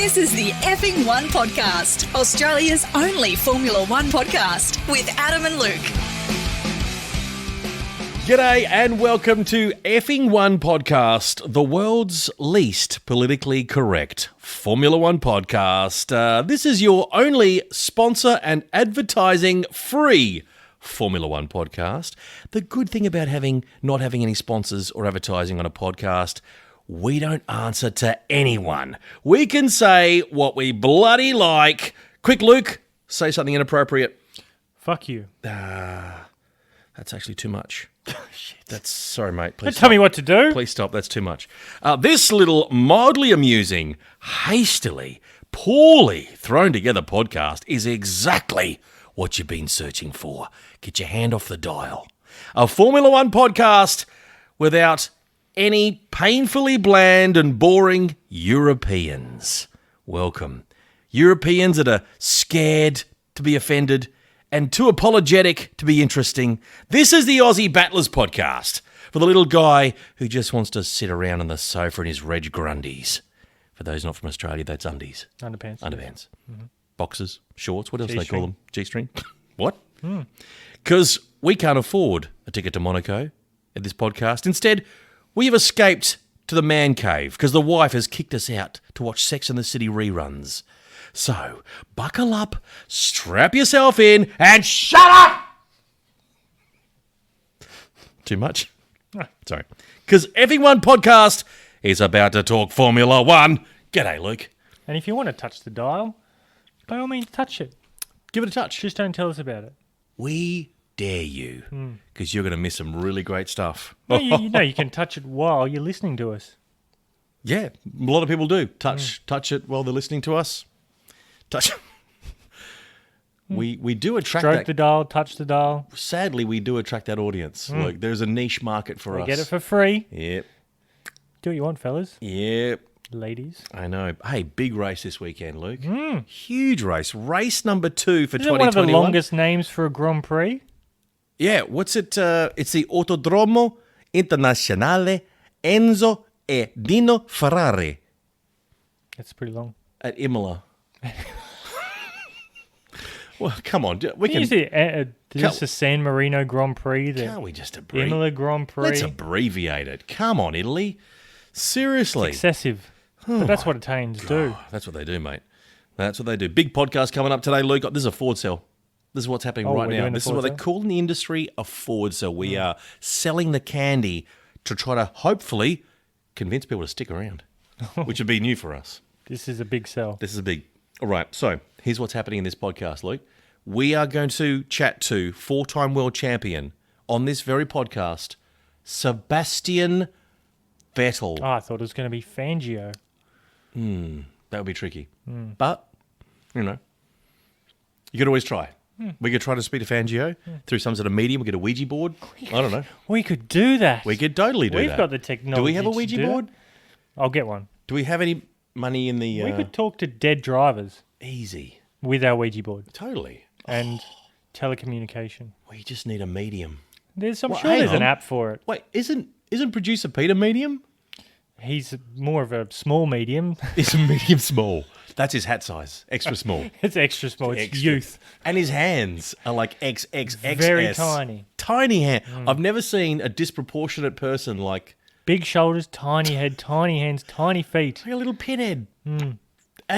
This is the Effing One Podcast, Australia's only Formula One podcast with Adam and Luke. G'day and welcome to Effing One Podcast, the world's least politically correct Formula One podcast. This is your only sponsor and advertising free Formula One podcast. The good thing about not having any sponsors or advertising on a podcast, we don't answer to anyone. We can say what we bloody like. Quick, Luke, say something inappropriate. Fuck you. That's actually too much. Shit. Sorry, mate. Please Don't tell me what to do. Please stop. That's too much. This little mildly amusing, hastily, poorly thrown together podcast is exactly what you've been searching for. Get your hand off the dial. A Formula One podcast without any painfully bland and boring Europeans. Welcome. Europeans that are scared to be offended and too apologetic to be interesting. This is the Aussie Battlers podcast for the little guy who just wants to sit around on the sofa in his Reg Grundies. For those not from Australia, that's undies. Underpants. Mm-hmm. Boxers, shorts, what else do they G-string. call them? G-string? What? Because we can't afford a ticket to Monaco at this podcast. Instead, we have escaped to the man cave because the wife has kicked us out to watch Sex and the City reruns. So, buckle up, strap yourself in, and shut up! Too much? Sorry. Because Effing One Podcast is about to talk Formula One. G'day, Luke. And if you want to touch the dial, by all means, touch it. Give it a touch. Just don't tell us about it. We dare you, because you're going to miss some really great stuff. No, you can touch it while you're listening to us. Yeah, a lot of people do. Touch it while they're listening to us. Touch. We do attract Stroke that. the dial, touch the dial. Sadly, we do attract that audience. Look, there's a niche market for us. Get it for free. Yep. Do what you want, fellas. Yep. Ladies. I know. Hey, big race this weekend, Luke. Huge race. Race number 2 for Isn't it 2021. one of the longest names for a Grand Prix? Yeah, what's it? It's the Autodromo Internazionale Enzo e Dino Ferrari That's pretty long. at Imola. Well, come on. We Can can. you see this a San Marino Grand Prix? The Can't we just abbreviate? Imola Grand Prix? Let's abbreviate it. Come on, Italy. Seriously. Excessive. But that's what Italians do. That's what they do, mate. That's what they do. Big podcast coming up today, Luke. This is a forward sell. This is what's happening right we're now. doing the This is what forward they sell? call in the industry a forward sell. We are selling the candy to try to hopefully convince people to stick around, which would be new for us. This is a big sell. This is a big. All right. So here's what's happening in this podcast, Luke. We are going to chat to 4-time world champion on this very podcast, Sebastian Vettel. Oh, I thought it was going to be Fangio. That would be tricky. But, you could always try. We could try to speak to Fangio through some sort of medium. We get a Ouija board. I don't know. We could do that. We could totally do that. We've got the technology. Do we have a to Ouija do board? that. I'll get one. Do we have any money in the... We could talk to dead drivers Easy. with our Ouija board Totally. and telecommunication. We just need a medium. I'm Well, sure hang there's an on. app for it. Wait, isn't producer Peter medium? He's more of a small medium. It's a medium small. That's his hat size. Extra small. It's extra small. It's Extra. youth. And his hands are like XXXS. Very tiny. Tiny hand. I've never seen a disproportionate person like Big shoulders, tiny head, tiny hands, tiny feet. a little pinhead. And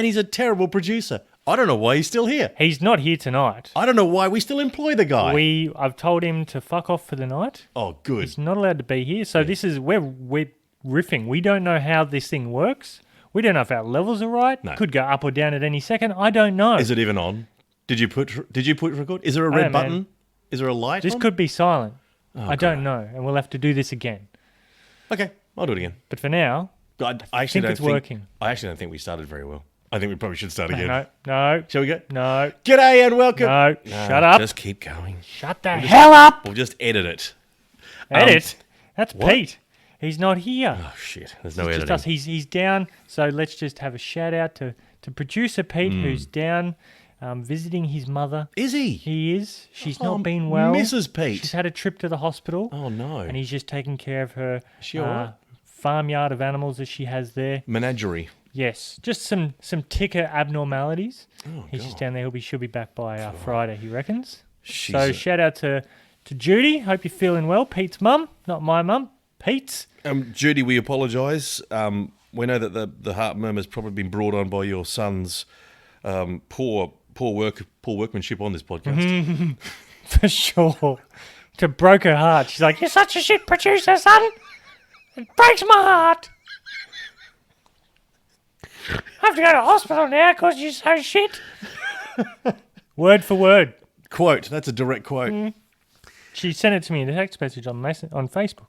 he's a terrible producer. I don't know why he's still here. He's not here tonight. I don't know why we still employ the guy. I've told him to fuck off for the night. Oh, good. He's not allowed to be here. So this is we're riffing. We don't know how this thing works. We don't know if our levels are right. No. Could go up or down at any second. I don't know. Is it even on? Did you put record? Is there a red know, man. button? Is there a light This on? could be silent. Oh, I don't know, and we'll have to do this again. Okay, I'll do it again. But for now, I actually think don't it's working. I actually don't think we started very well. I think we probably should start again. no, Shall we go? no, G'day and welcome. no. Shut up. Just keep going. Shut the hell up. We'll just edit it. Edit. That's what? Pete. He's not here. Oh shit! There's no It's editing. just us. He's down. So let's just have a shout out to producer Pete, who's down visiting his mother. Is he? He is. She's Oh, not been well. Mrs. Pete. She's had a trip to the hospital. Oh no. And he's just taking care of her she all right? farmyard of animals that she has there. Menagerie. Yes, just some ticker abnormalities. Oh, He's God. just down there. She'll be back by Friday, he reckons. She's So shout out to Judy. Hope you're feeling well. Pete's mum, not my mum. Pete's. Judy, we apologise. We know that the heart murmur's probably been brought on by your son's poor workmanship on this podcast. For sure. It broke her heart. She's like, "You're such a shit producer, son. It breaks my heart. I have to go to hospital now because you're so shit." Word for word. Quote. That's a direct quote. She sent it to me in a text message on Facebook.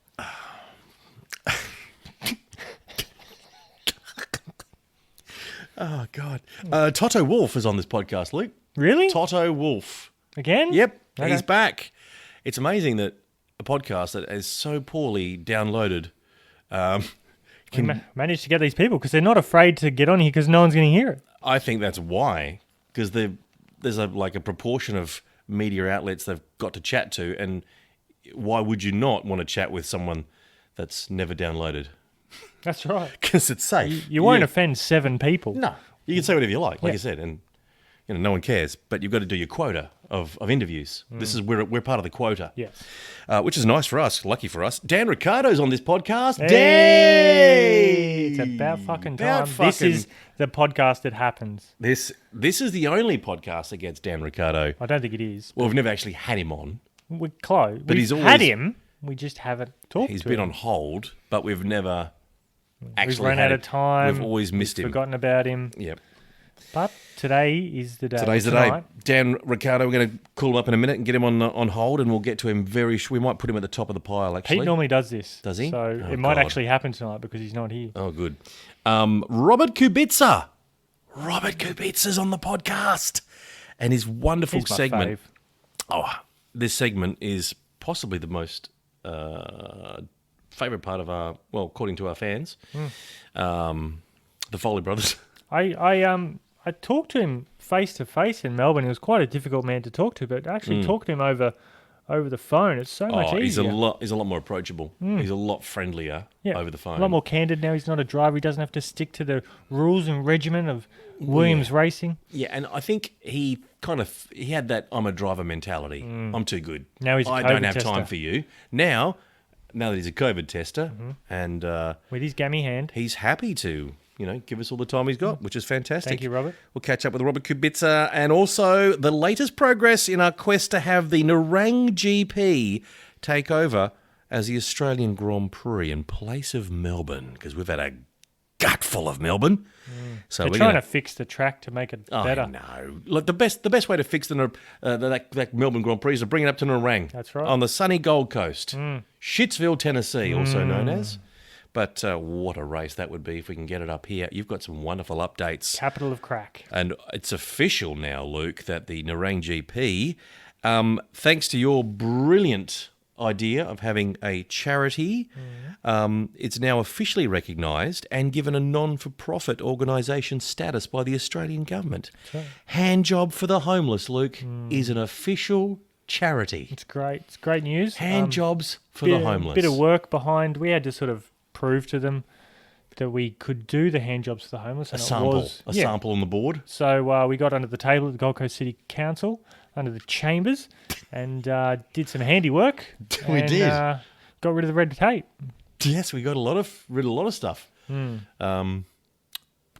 Oh, God. Toto Wolff is on this podcast, Luke. Really? Toto Wolff. Again? Yep. Okay. He's back. It's amazing that a podcast that is so poorly downloaded Managed to get these people because they're not afraid to get on here because no one's going to hear it. I think that's why, because there's a proportion of media outlets they've got to chat to, and why would you not want to chat with someone that's never downloaded? That's right. Because it's safe. You won't offend 7 people. No, you can say whatever you like Yeah. you said, and no one cares. But you've got to do your quota of interviews. This is we're part of the quota. Yes. Which is nice for us, lucky for us. Dan Ricardo's on this podcast. Hey! Dan! It's about fucking About time. This fucking- is the podcast that happens. This is the only podcast that gets Dan Ricardo. I don't think it is. Well, we've never actually had him on. We're close. But We've he's had always- him. We just haven't talked He's to been him. on hold, but we've never actually We've run had out of him. time. We've always missed him. Forgotten about him. Yep. But today is the day. Today's the day. Tonight. Dan Ricardo, we're going to call him up in a minute and get him on hold, and we'll get to him we might put him at the top of the pile, actually. Pete normally does this. Does he? So Oh, it might God. actually happen tonight because he's not here. Oh, good. Robert Kubica. Robert Kubica's on the podcast. And his wonderful He's my segment. fave. Oh, this segment is possibly the most favourite part of according to our fans, the Foley brothers. I talked to him face to face in Melbourne. He was quite a difficult man to talk to, but actually talk to him over the phone. It's so much He's easier. he's a lot more approachable. He's a lot friendlier over the phone. A lot more candid now. He's not a driver. He doesn't have to stick to the rules and regimen of Williams Racing. Yeah, and I think he had that I'm a driver mentality. I'm too good. Now he's a I COVID don't have tester. time for you. Now that he's a COVID tester, and With his gammy hand. he's happy to, give us all the time he's got, which is fantastic. Thank you, Robert. We'll catch up with Robert Kubica and also the latest progress in our quest to have the Nerang GP take over as the Australian Grand Prix in place of Melbourne, because we've had a gutful of Melbourne. So They're we're trying gonna, to fix the track to make it Oh, better. no. Look, the best way to fix that Melbourne Grand Prix is to bring it up to Nerang. That's right. On the sunny Gold Coast. Shittsville, Tennessee, also known as. But what a race that would be if we can get it up here. You've got some wonderful updates. Capital of crack. And it's official now, Luke, that the Nerang GP, thanks to your brilliant idea of having a charity, it's now officially recognised and given a non-for-profit organisation status by the Australian government. right. Hand Job for the Homeless, Luke, is an official charity. It's great. It's great news. Hand jobs for the homeless. Bit of work behind. We had to sort of prove to them that we could do the hand jobs for the homeless. A And sample. Sample on the board. So we got under the table at the Gold Coast City Council, under the chambers, and did some handiwork. We and, did. Got rid of the red tape. Yes, we got rid of a lot of stuff.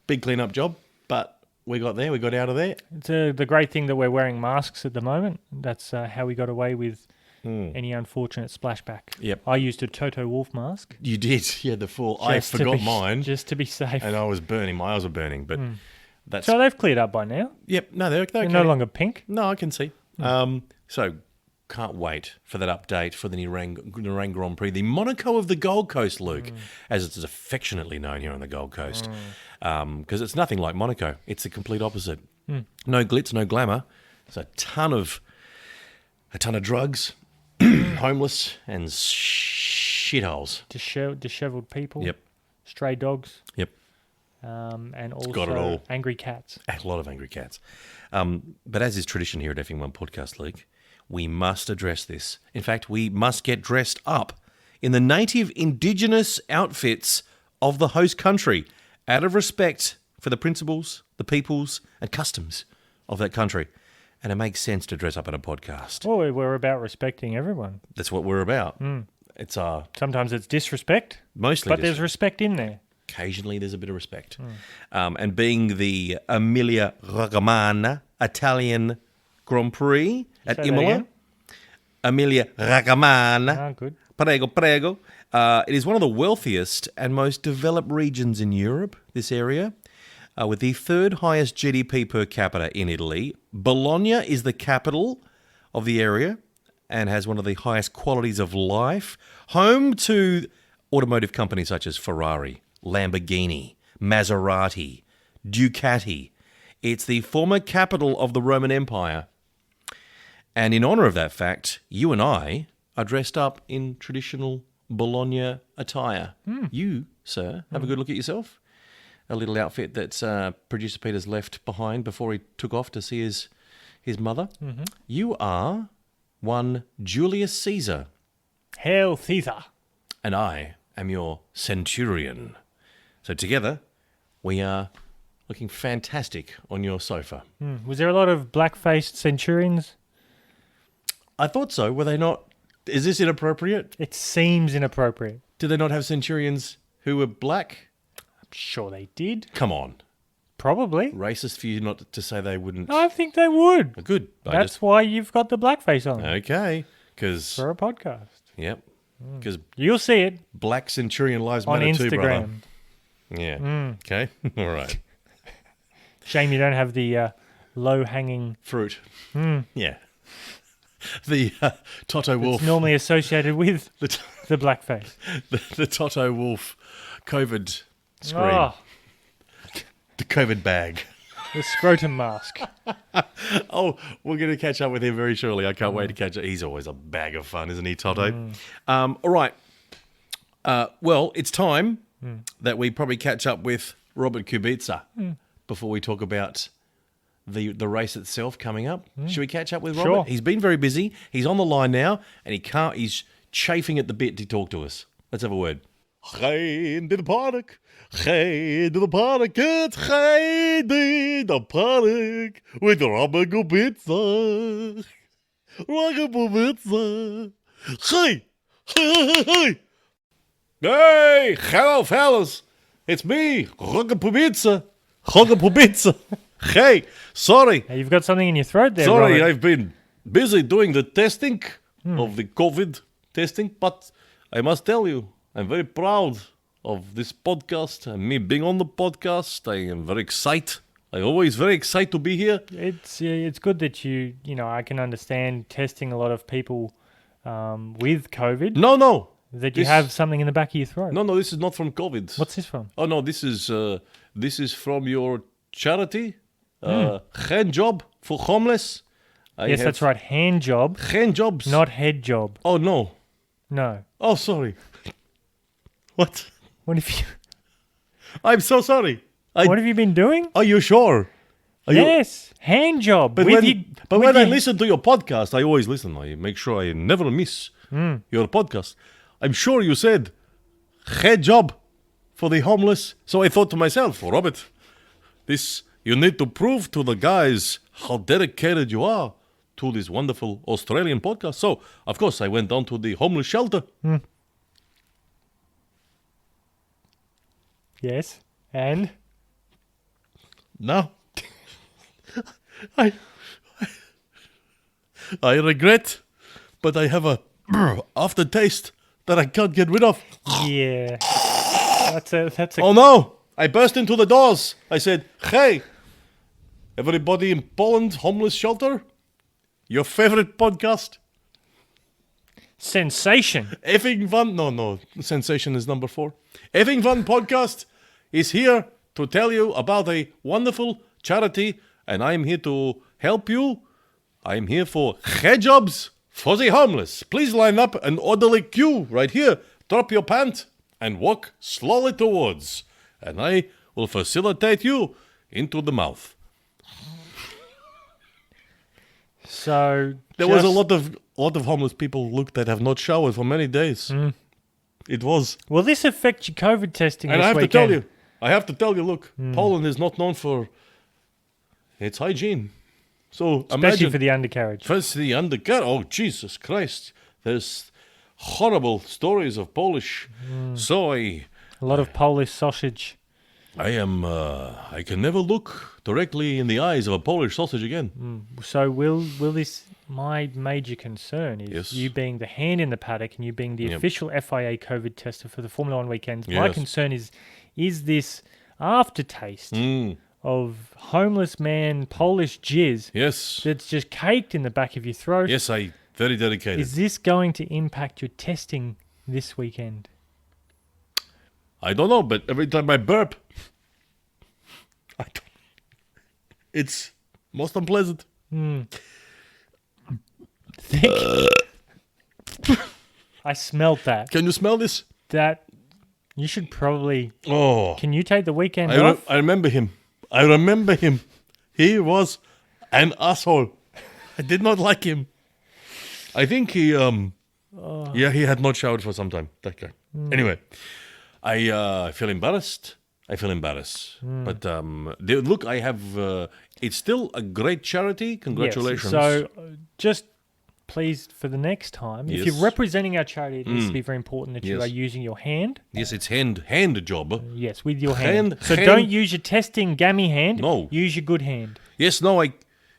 Big clean-up job, but we got there. We got out of there. It's the great thing that we're wearing masks at the moment. That's how we got away with any unfortunate splashback. Yep. I used a Toto Wolff mask. You did. You had the full. I just to forgot be- mine, Just to be safe. and I was burning. My eyes were burning, but that's. So they've cleared up by now. Yep. No, they're They're okay. no longer pink. No, I can see. So can't wait for that update for the Nerang Grand Prix, the Monaco of the Gold Coast, Luke, as it's affectionately known here on the Gold Coast, because it's nothing like Monaco. It's the complete opposite. No glitz, no glamour. It's a ton of drugs, homeless, and shitholes. Dishevelled people. Yep. Stray dogs. Yep. And also got it all. angry cats. A lot of angry cats. But as is tradition here at F1 Podcast League, we must address this. In fact, we must get dressed up in the native indigenous outfits of the host country out of respect for the principles, the peoples, and customs of that country. And it makes sense to dress up at a podcast. Well, we're about respecting everyone. That's what we're about. It's Sometimes it's disrespect, mostly but there's respect in there. occasionally there's a bit of respect. And being the Emilia Romagna Italian Grand Prix at Say that Imola. again? Emilia Romagna. Ah, good. Prego, prego. It is one of the wealthiest and most developed regions in Europe, this area, with the third highest GDP per capita in Italy. Bologna is the capital of the area and has one of the highest qualities of life, home to automotive companies such as Ferrari, Lamborghini, Maserati, Ducati. It's the former capital of the Roman Empire. And in honour of that fact, you and I are dressed up in traditional Bologna attire. You, sir, have a good look at yourself. A little outfit that producer Peter's left behind before he took off to see his mother. You are one Julius Caesar, Hail Caesar. and I am your centurion. So together, we are looking fantastic on your sofa. Was there a lot of black-faced centurions? I thought so. Were they not? Is this inappropriate? It seems inappropriate. Did they not have centurions who were black? I'm sure they did. Come on. Probably. Racist for you not to say they wouldn't. I think they would. Good. That's why you've got the blackface on Okay. Because, for a podcast. yep. Because You'll see it black centurion lives on matter too, brother. Instagram. Yeah. Okay. All right. Shame you don't have the low-hanging. Fruit. Yeah. The Toto Wolf. It's normally associated with the, the blackface. the Toto Wolf COVID screen. Oh, The COVID bag. the scrotum mask. Oh, we're going to catch up with him very shortly. I can't wait to catch up. He's always a bag of fun, isn't he, Toto? All right. Well, it's time that we probably catch up with Robert Kubica before we talk about the race itself coming up. Should we catch up with Robert? Sure. He's been very busy. He's on the line now, and he's chafing at the bit to talk to us. Let's have a word. Geen in the park. Geen in the park. It's geen in the park with Robert Kubica. Robert Kubica. Hey. Hey. Hey, hello, fellas. It's me, Robert Kubica. Robert Kubica. Hey, sorry. Hey, you've got something in your throat there, Sorry, Robert. I've been busy doing the testing of the COVID testing, but I must tell you, I'm very proud of this podcast and me being on the podcast. I am very excited. I'm always very excited to be here. It's good that I can understand testing a lot of people with COVID. No. That you this- have something in the back of your throat. No, this is not from COVID. What's this from? Oh no, this is from your charity, hand job for homeless. Yes, that's right. Hand job, Hand jobs. not head job. Oh no. No. Oh sorry. What? What have you? I'm so sorry. What have you been doing? Are you sure? Are you- Yes, hand job. But with when I your- listen to your podcast, I always listen. I make sure I never miss your podcast. I'm sure you said head job for the homeless. So I thought to myself, Robert, you need to prove to the guys how dedicated you are to this wonderful Australian podcast. So, of course, I went down to the homeless shelter. Yes, and Now, I regret, but I have a aftertaste that I can't get rid of. yeah, that's a. Oh no! I burst into the doors. I said, "Hey, everybody in Poland, homeless shelter, your favorite podcast, Sensation. Effing Van." No, Sensation is number 4. Effing Van podcast is here to tell you about a wonderful charity, and I'm here to help you. I'm here for head jobs for the homeless. Please line up an orderly queue right here. Drop your pant and walk slowly towards, and I will facilitate you into the mouth. So There was a lot of homeless people that have not showered for many days. It was, Will this affect your COVID testing and this I have weekend? to tell you, I have to tell you, look, Poland is not known for its hygiene. So Especially imagine for the undercarriage. first the undercut. Oh, Jesus Christ! There's horrible stories of Polish soy. A lot of Polish sausage. I can never look directly in the eyes of a Polish sausage again. So will this? My major concern is Yes. you being the hand in the paddock and you being the Yep. official FIA COVID tester for the Formula One weekends. My Yes. concern is this aftertaste of homeless man Polish jizz Yes. that's just caked in the back of your throat? Yes, I very dedicated. Is this going to impact your testing this weekend? I don't know, but every time I burp, it's most unpleasant. I smelled that. Can you smell this? That you should probably. Oh, Can you take the weekend I off? remember him. I remember him. He was an asshole. I did not like him. I think he he had not showered for some time. That guy. Anyway, I feel embarrassed. But look, I have. It's still a great charity. Congratulations. Yes. So just please, for the next time, if Yes. you're representing our charity, it needs to be very important that you Yes. are using your hand. Yes, it's hand job. Yes, with your hand. Hand- So hand- don't use your testing gammy hand. No. Use your good hand. Yes, no,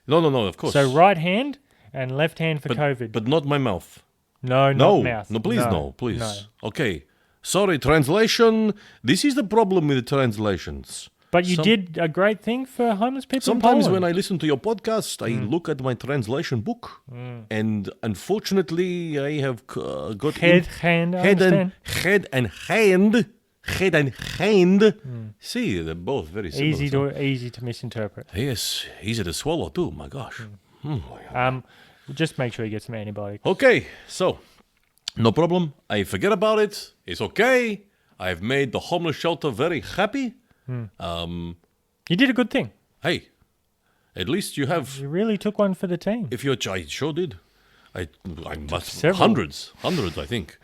no, of course. So right hand and left hand for but, COVID. but not my mouth. no, No, not mouth. no, please, no, please. No. Okay, sorry, translation. This is the problem with the translations. But you did a great thing for homeless people. Sometimes in when Poland. I listen to your podcast, I look at my translation book, and unfortunately, I have got Hand, I understand. head and hand. See, they're both very similar. Easy to misinterpret. Yes, easy to swallow too. My gosh. Just make sure you get some antibiotics. Okay, so no problem. I forget about it. It's okay. I've made the homeless shelter very happy. You did a good thing. Hey, at least you have. You really took one for the team. If you're, I sure did. I must Several. hundreds, I think.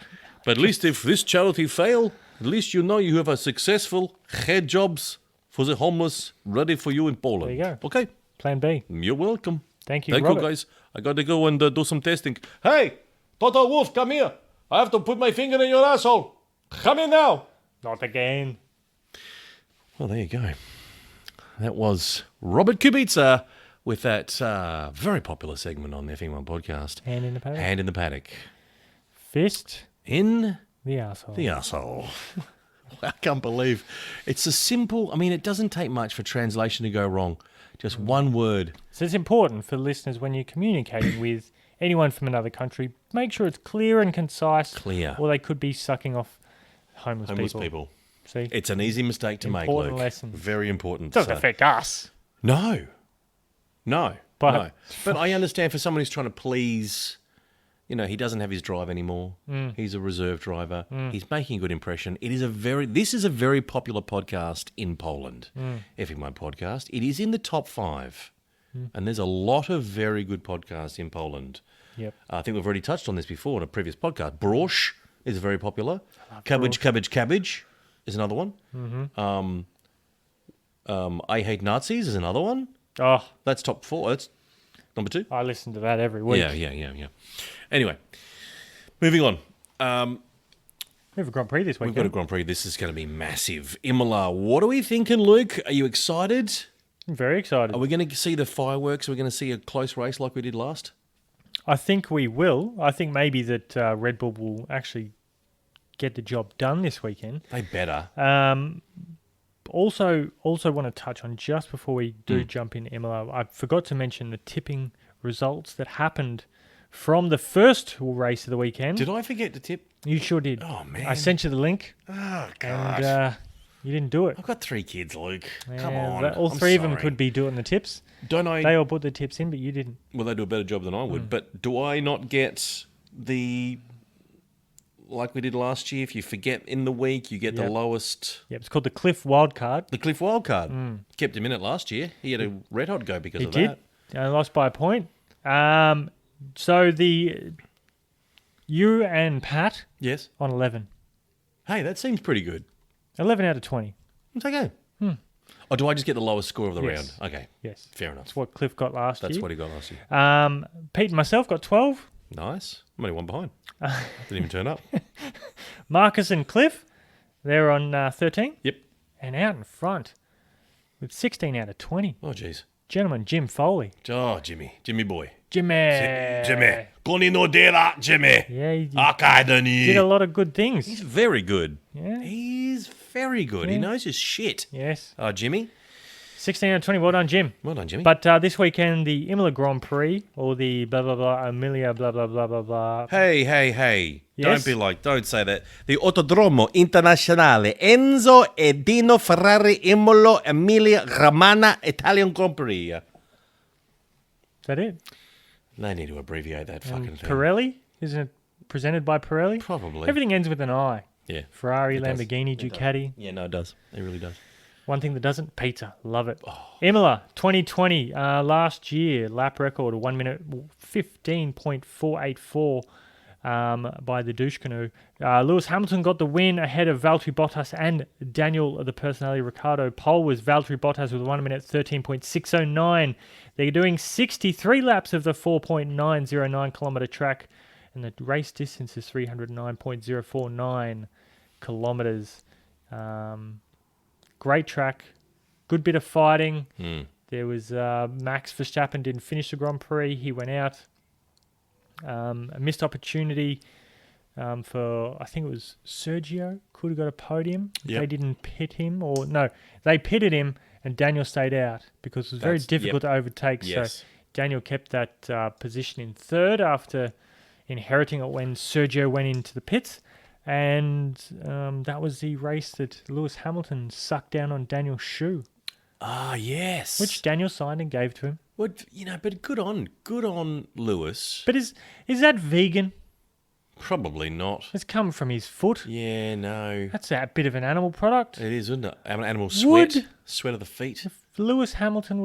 But at least if this charity fail, at least you know you have a successful head jobs for the homeless ready for you in Poland. There you go. Okay, Plan B. you're welcome. Thank you, Thank Robert. you, guys. I got to go and do some testing. Hey, Total Wolf, come here. I have to put my finger in your asshole. Come in now. Not again. Well, there you go. That was Robert Kubica with that very popular segment on the F1 podcast. Hand in the paddock. Hand in the paddock. Fist In the asshole. the asshole. I can't believe it's a simple. I mean, it doesn't take much for translation to go wrong. Just one word. So it's important for listeners when you're communicating with anyone from another country, make sure it's clear and concise. Clear. Or they could be sucking off homeless people. See? It's an easy mistake to make, Important Luke. lesson. Very important. Doesn't So- affect us. No. No. But- no. But I understand for someone who's trying to please, he doesn't have his drive anymore. He's a reserve driver. He's making a good impression. This is a very popular podcast in Poland. F1 podcast. It is in the top 5. And there's a lot of very good podcasts in Poland. Yep. I think we've already touched on this before in a previous podcast. Brosh is very popular. Cabbage is another one. I Hate Nazis is another one. Oh, That's top 4. That's number 2. I listen to that every week. Yeah. Anyway, moving on. We have a Grand Prix this We've weekend. got a Grand Prix. This is going to be massive. Imola, what are we thinking, Luke? Are you excited? I'm very excited. Are we going to see the fireworks? Are we going to see a close race like we did last? I think we will. I think maybe that Red Bull will actually get the job done this weekend. They better. Also want to touch on, just before we do jump in Imola, I forgot to mention the tipping results that happened from the first race of the weekend. Did I forget to tip? You sure did. Oh, man. I sent you the link, Oh, God. and you didn't do it. I've got 3 kids, Luke. Come Yeah, on. all I'm 3 of them sorry. could be doing the tips. Don't I? They all put the tips in, but you didn't. Well, they do a better job than I would. But do I not get the, like we did last year, if you forget in the week, you get the Yep. lowest, Yep, it's called the Cliff Wildcard. the Cliff Wildcard. Kept him in it last year. He had a red hot go because He of did. that. And lost by a point. So you and Pat Yes. on 11. Hey, that seems pretty good. 11 out of 20. It's okay. Or do I just get the lowest score of the round? Yes. Okay. Yes. Fair enough. That's what Cliff got last year. That's what he got last year. Pete and myself got 12. Nice. I'm only one behind. Didn't even turn up. Marcus and Cliff, they're on 13. Yep. And out in front with 16 out of 20. Oh, jeez. Gentleman Jim Foley. Oh, Jimmy. Jimmy boy. Jimmy. Koni no dera, Jimmy. Yeah, he Akaidani. did a lot of good things. He's very good. Yeah. He's very good. He Yeah. knows his shit. Yes. Jimmy. 16 out of 20. Well done, Jim. Well done, Jimmy. But this weekend, the Imola Grand Prix, or the blah, blah, blah, Amelia, blah, blah, blah, blah, blah. Hey. Yes? Don't say that. The Autodromo Internazionale Enzo e Dino Ferrari Imola Emilia Romagna Italian Grand Prix. Is that it? They need to abbreviate that fucking thing. Pirelli? Isn't it presented by Pirelli? Probably. Everything ends with an I. Yeah. Ferrari, It does. Lamborghini, It does. Ducati. Yeah, no, it does. It really does. One thing that doesn't, pizza. Love it. Imola, 2020. Last year, lap record, 1 minute 15.484 by the douche canoe. Lewis Hamilton got the win ahead of Valtteri Bottas and Daniel, the personality Ricciardo. Pole was Valtteri Bottas with 1 minute 13.609. They're doing 63 laps of the 4.909 kilometre track, and the race distance is 309.049 kilometres. Great track, good bit of fighting. There was Max Verstappen didn't finish the Grand Prix. He went out. A missed opportunity for, I think it was Sergio, could have got a podium. Yep. They didn't pit him, or no, they pitted him and Daniel stayed out because it was very difficult to overtake. Yes. So Daniel kept that position in third after inheriting it when Sergio went into the pits. And that was the race that Lewis Hamilton sucked down on Daniel's shoe, Ah, yes. which Daniel signed and gave to him. But good on Lewis. But is that vegan? Probably not. It's come from his foot. Yeah, no. That's a bit of an animal product. It is, isn't it? Animal sweat. Would- Sweat of the feet. Lewis Hamilton,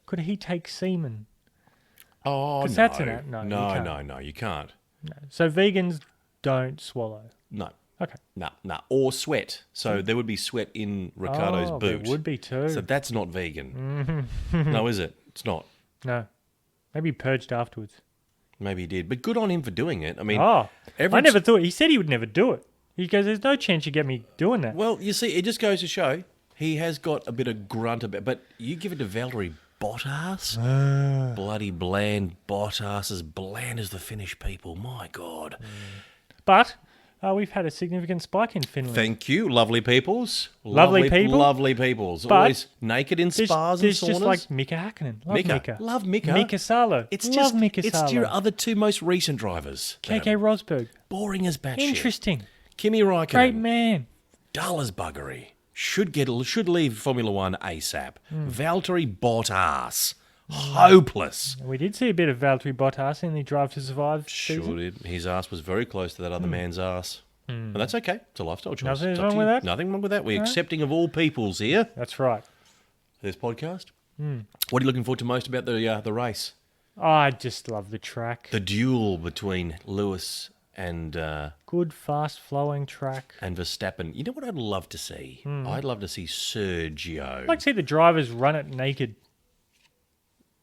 could he take semen? Oh, no. 'Cause that's no, you no, can't. no, you can't. No. So vegans don't swallow. No. Okay. No. Or sweat. So there would be sweat in Ricardo's Oh, boot. there would be too. So that's not vegan. No, is it? It's not. No. Maybe he purged afterwards. Maybe he did. But good on him for doing it. I mean, I every never thought. He said he would never do it. He goes, "There's no chance you get me doing that." Well, you see, it just goes to show he has got a bit of grunt about. But you give it to Valtteri Bottas, bloody bland Bottas, as bland as the Finnish people. My God. But we've had a significant spike in Finland. Thank you, lovely peoples. Lovely people? Lovely peoples. But Always naked in spas and There's saunas. just like Mika Hakkinen. Love Mika. Love Mika. Mika Salo. It's Love just Mika it's Salo. your other two most recent drivers. that KK are Rosberg. boring as batshit. Interesting. Kimi Räikkönen. Great man. Dull as buggery. Should leave Formula One ASAP. Hmm. Valtteri Bottas. Hopeless. We did see a bit of Valtteri Bottas in the Drive to Survive season. Sure did. His ass was very close to that other man's ass. And that's okay. It's a lifestyle choice. Nothing It's up wrong to with you. that? Nothing wrong with that. We're No. accepting of all peoples here. That's right. This podcast. Hmm. What are you looking forward to most about the race? I just love the track. The duel between Lewis and Good, fast-flowing track. Verstappen. You know what I'd love to see? Hmm. I'd love to see Sergio. I'd like to see the drivers run it naked.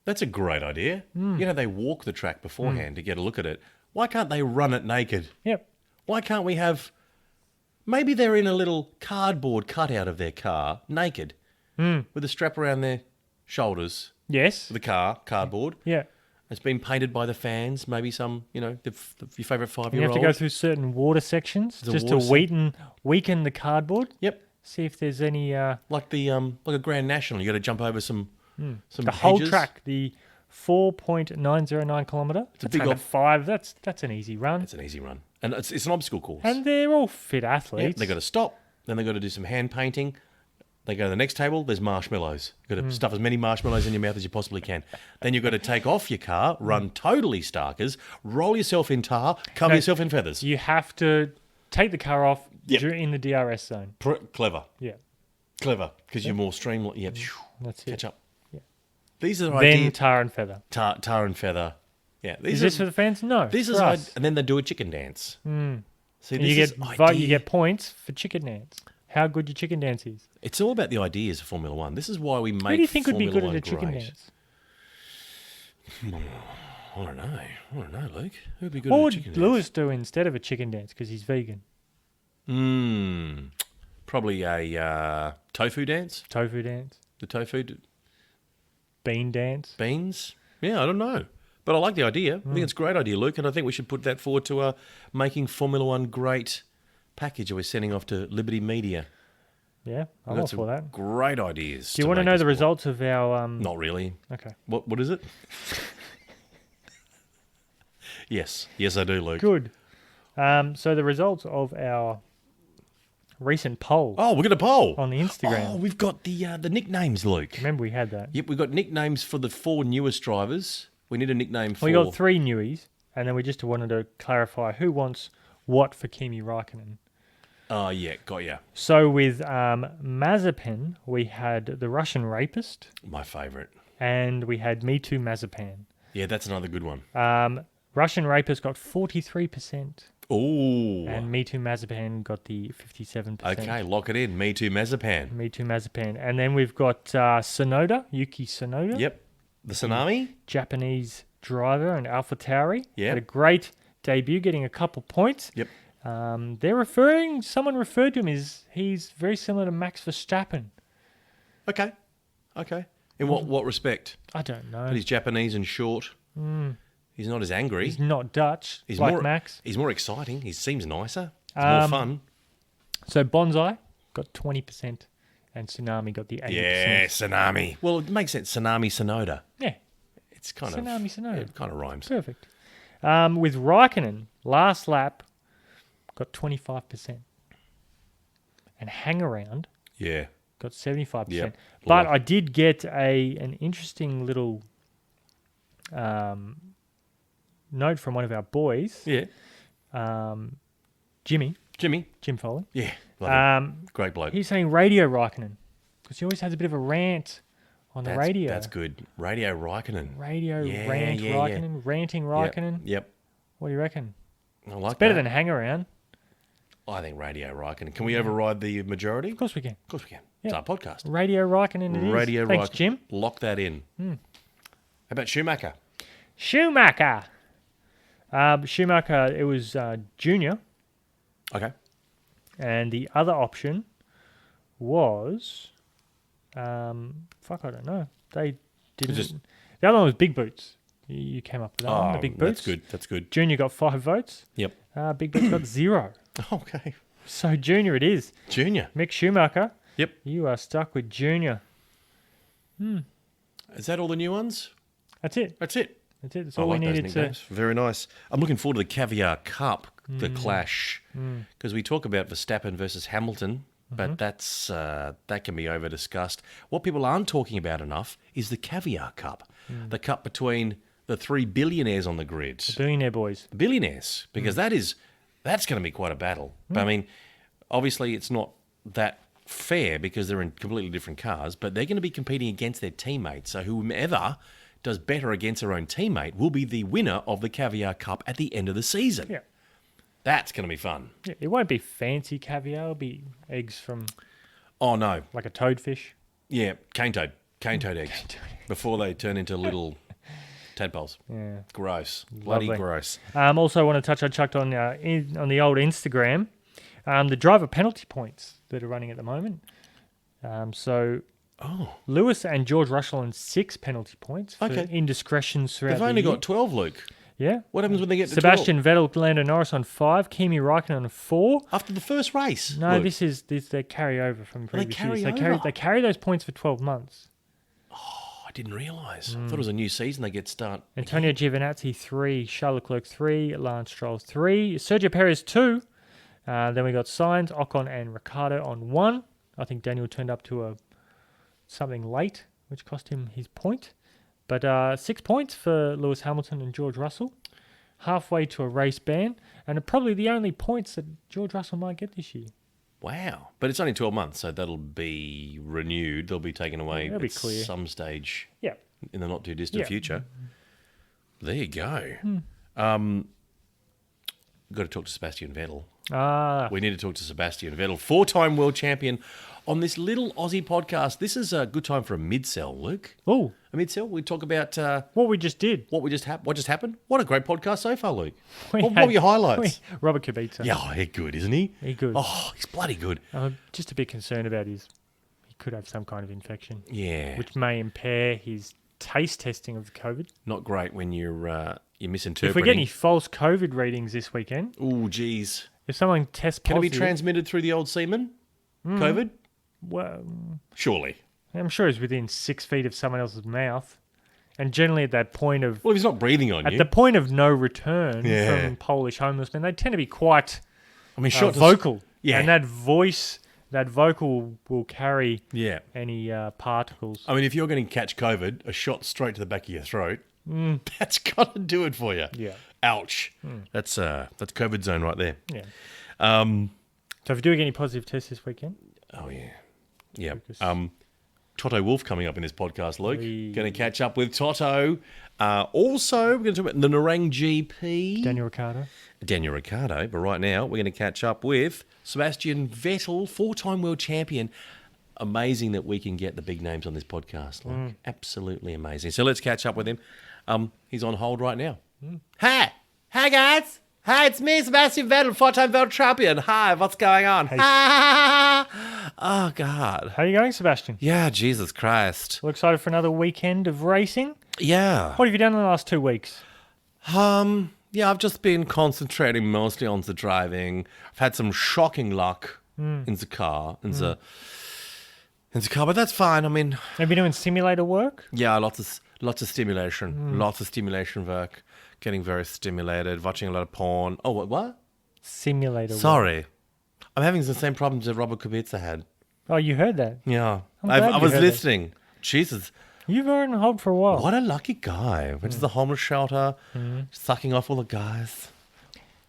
That's a great idea. Hmm. You know, they walk the track beforehand to get a look at it. Why can't they run it naked? Yep. Why can't we have... Maybe they're in a little cardboard cutout of their car, naked, with a strap around their shoulders Yes. of the car, cardboard. Yeah. It's been painted by the fans, maybe some, your favourite You 5-year-old. have to go through certain water sections The just water to weaken the cardboard. Yep. See if there's any... Like a Grand National. You got to jump over some the whole hedges. track, the 4.909 kilometre. It's a big under op- 5. That's an easy run. It's an easy run. And it's an obstacle course. And they're all fit Yeah, athletes. they got to stop. Then they got to do some hand painting. They go to the next table. There's marshmallows. You've got to stuff as many marshmallows in your mouth as you possibly can. Then you've got to take off your car, run totally starkers, roll yourself in tar, cover No, yourself in feathers. You have to take the car off Yep. in the DRS zone. Clever. Yeah, Clever. Because you're more streamlined. Yeah. that's it. Catch up. Yeah. These are Then ideas. tar and feather. Tar and feather. Yeah. Is These this are, for the fans? No. this for is us. and then they do a chicken dance. See, And this you is get you get points for chicken dance. how good your chicken dance is. It's all about the ideas of Formula One. This is why we make Who do you think would be Formula good at One a chicken great. dance? I don't know, Luke. Who'd be good What at a would chicken Lewis do instead of a chicken dance because he's vegan? dance? Probably a tofu dance. Tofu dance? The tofu Bean dance? beans. Yeah, I don't know. But I like the idea. I think it's a great idea, Luke, and I think we should put that forward to making Formula One great package that we're sending off to Liberty Media. Yeah, I'm We've all got some for that. great ideas. Do you want to make know this the more- results of our... Not really. Okay. What is it? Yes, I do, Luke. Good. So the results of our recent poll Oh, we're going to poll. on the Instagram. Oh, we've got the nicknames, Luke. Remember we had that. Yep, we've got nicknames for the 4 newest drivers. We need a nickname for... We got 3 newies, and then we just wanted to clarify who wants what for Kimi Raikkonen. Oh, yeah, got ya. So with Mazepin, we had the Russian rapist, My favourite. and we had Me Too Mazepan. Yeah, that's another good one. Russian rapist got 43%, Ooh. and Me Too Mazepan got the 57%. Okay, lock it in. Me Too Mazepan. Me Too Mazepan. And then we've got Sonoda, Yuki Sonoda. Yep. The Tsunami? Japanese driver and AlphaTauri. Yeah. Had a great debut, getting a couple points. Yep. Someone referred to him as he's very similar to Max Verstappen. Okay. In what respect? I don't know. But he's Japanese and short. He's not as angry. He's not Dutch He's like more, Max. He's more exciting. He seems nicer. It's more fun. So Bonsai got 20% and Tsunami got the 80%. Yeah, Tsunami. Well, it makes sense. Tsunami, Sonoda. Yeah, It's kind Tsunami, of... Sonoda. Yeah, it kind of rhymes. Perfect. With Raikkonen, last lap got 25%. And Hang Around Yeah. got 75%. Yep. But Love. I did get an interesting little note from one of our boys, Yeah. Jim Jimmy. Foley. Yeah. Love him. Um, Great bloke. he's saying Radio Raikkonen because he always has a bit of a rant on the radio. That's good. Radio Raikkonen. Radio Yeah, rant yeah, yeah. Raikkonen, ranting Raikkonen. Yep. What do you reckon? I like Better that. than Hang Around. I think Radio Raikkonen. Can we override the majority? Of course we can. Of course we can. Yeah. It's our podcast. Radio Raikkonen it is. Radio Thanks, Raikkonen. Jim. Lock that in. How about Schumacher? Schumacher. Schumacher, it was Junior. Okay. And the other option was... I don't know. They didn't... Just- The other one was Big Boots. You came up with that one, the Big Boots. That's good. Junior got 5 votes. Yep. Big Boots got 0. Okay. So Junior it is. Junior. Mick Schumacher, Yep. you are stuck with Junior. Is that all the new ones? That's it. That's it. That's it. That's I all like we those needed to... nicknames. Very nice. I'm looking forward to the Caviar Cup, the clash, because we talk about Verstappen versus Hamilton, but that's that can be over discussed. What people aren't talking about enough is the Caviar Cup, the cup between the 3 billionaires on the grid, Billionaire boys. the billionaires, because that's going to be quite a battle. But I mean, obviously, it's not that fair because they're in completely different cars, but they're going to be competing against their teammates. So whomever does better against their own teammate will be the winner of the Caviar Cup at the end of the season. Yeah. That's going to be fun. Yeah, it won't be fancy caviar. It'll be eggs from Oh, no. like a toadfish. Yeah, cane toad eggs before they turn into little tadpoles. Yeah. Gross. Bloody Lovely. gross. Also want to touch, I chucked on on the old Instagram, the driver penalty points that are running at the moment. Oh, Lewis and George Russell on 6 penalty points for Okay. indiscretions throughout they've the only year. got 12, Luke. Yeah. What happens when they get to Sebastian Vettel, Lando Norris on 5, Kimi Raikkonen on 4. 12? After the first race? No, Luke. this is their carryover from They previous carry years. over? They carry those points for 12 months. Oh, I didn't realise. I thought it was a new season. They get start. Antonio Giovinazzi 3, Charles Leclerc 3, Lance Stroll 3, Sergio Perez 2. Then we got Sainz, Ocon, and Ricciardo on 1. I think Daniel turned up to something late, which cost him his point. But 6 points for Lewis Hamilton and George Russell. Halfway to a race ban, and probably the only points that George Russell might get this year. Wow. But it's only 12 months, so that'll be renewed. They'll be taken away They'll be at clear. some stage Yeah. in the not too distant Yeah. future. There you go. Got to talk to Sebastian Vettel. We need to talk to Sebastian Vettel, 4-time world champion, on this little Aussie podcast. This is a good time for a mid-sell, Luke. Oh, A mid-sell? We talk about what we just did. what just happened. What a great podcast so far, Luke. We What had- were your highlights? Robert Kubica. Yeah, he's good, isn't he? He's good. Oh, he's bloody good. I'm just a bit concerned about he could have some kind of infection, Yeah. which may impair his taste testing of the COVID. Not great when you're misinterpreting. If we get any false COVID readings this weekend, Oh, geez. if someone tests Can it be positive, transmitted through the old semen? COVID? well, Surely. I'm sure it's within 6 feet of someone else's mouth, and generally at that point of Well, if he's not breathing on you. the point of no return Yeah. from Polish homeless men, they tend to be quite I mean, shot vocal. Yeah. And that vocal will carry Yeah. any particles. I mean, if you're going to catch COVID, a shot straight to the back of your throat, that's got to do it for you. Yeah. Ouch. That's COVID zone right there. Yeah. Um, So if you do get any positive tests this weekend, oh, yeah. Yeah. Focus. Toto Wolff coming up in this podcast, Luke. Wee. Going to catch up with Toto. Also, we're going to talk about the Narang GP. Daniel Ricciardo. Daniel Ricciardo. But right now, we're going to catch up with Sebastian Vettel, 4-time world champion. Amazing that we can get the big names on this podcast. Like, absolutely amazing. So let's catch up with him. He's on hold right now. Hey! Hey, guys! Hi, it's me, Sebastian Vettel, 4-time world champion. Hi, what's going on? Oh, God. How are you going, Sebastian? Yeah, Jesus Christ. All excited for another weekend of racing? Yeah. What have you done in the last 2 weeks? Yeah, I've just been concentrating mostly on the driving. I've had some shocking luck in the car, in the car, but that's fine. I mean, Have you been doing simulator work? yeah, lots of stimulation, lots of stimulation work. Getting very stimulated, watching a lot of porn. Oh, what? Simulator work. Sorry, I'm having the same problems that Robert Kubica had. Oh, you heard that. Yeah, glad I you was heard it. listening. Jesus. You've been on hold for a while. What a lucky guy. Went to the homeless shelter, sucking off all the guys.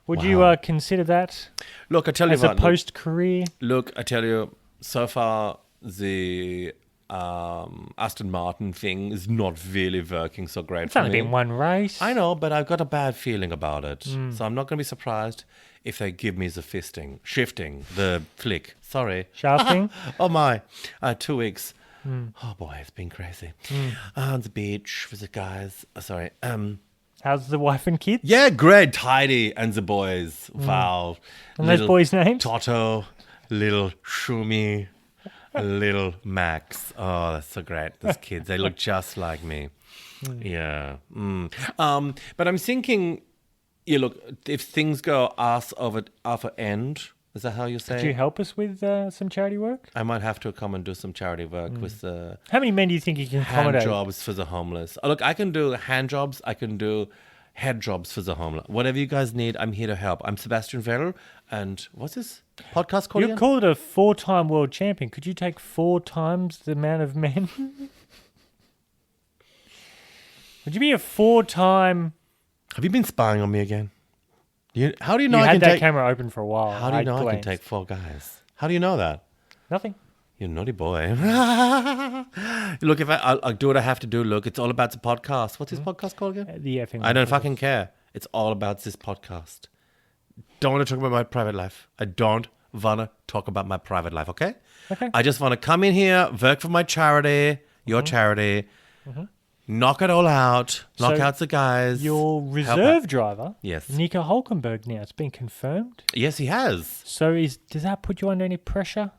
Would Wow. you consider that Look, I tell you as a what. post-career? Look, I tell you, so far the Aston Martin thing is not really working so great It's for only me. been one race. I know, but I've got a bad feeling about it. So I'm not going to be surprised if they give me the shifting, the flick. Sorry. Shafting? Oh my, 2 weeks. Oh boy, it's been crazy. On the beach with the guys. Sorry. How's the wife and kids? Yeah, great, tidy, and the boys. Wow. And those boys' names? Toto, little Shumi, little Max. Oh, that's so great. Those kids, they look just like me. Yeah. But I'm thinking, yeah, look, if things go ass over end, is that how you say Could you it? help us with some charity work? I might have to come and do some charity work with the How many men do you think you can hand accommodate? jobs for the homeless. Look, I can do hand jobs. I can do head jobs for the homeless. Whatever you guys need, I'm here to help. I'm Sebastian Vettel, and what's this podcast called You again? call it a 4-time world champion. Could you take 4 times the amount of men? Would you be a 4-time... Have you been spying on me again? How do you know You I had can that take? camera open for a while. How do you know I can glanced. take 4 guys? How do you know that? Nothing. You naughty boy. Look, if I'll do what I have to do. Look, it's all about the podcast. What's this podcast called again? The effing... I don't fucking care. It's all about this podcast. Don't want to talk about my private life. I don't want to talk about my private life, okay? Okay. I just want to come in here, work for my charity, your charity, knock it all out, knock So out the guys. Your help reserve out. driver, Yes. Nico Hulkenberg now, it's been confirmed. Yes, he has. So does that put you under any pressure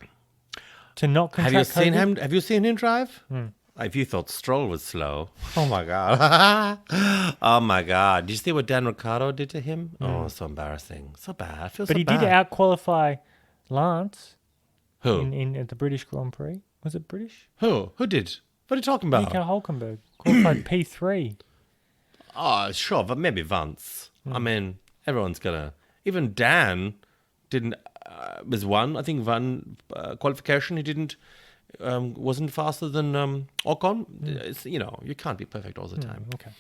to not Have contract you seen COVID? him? Have you seen him drive? If you thought Stroll was slow, oh my god, oh my god! Did you see what Dan Ricciardo did to him? Oh, so embarrassing, so bad. I feel But so he bad. did out-qualify Lance Who? at the British Grand Prix. Was it British? Who? Who did? What are you talking about? Nico Hulkenberg qualified P3. Oh, sure, but maybe once. I mean, everyone's gonna. Even Dan didn't. Was one. I think one qualification. He didn't. Wasn't faster than Ocon. It's, you can't be perfect all the time. Okay.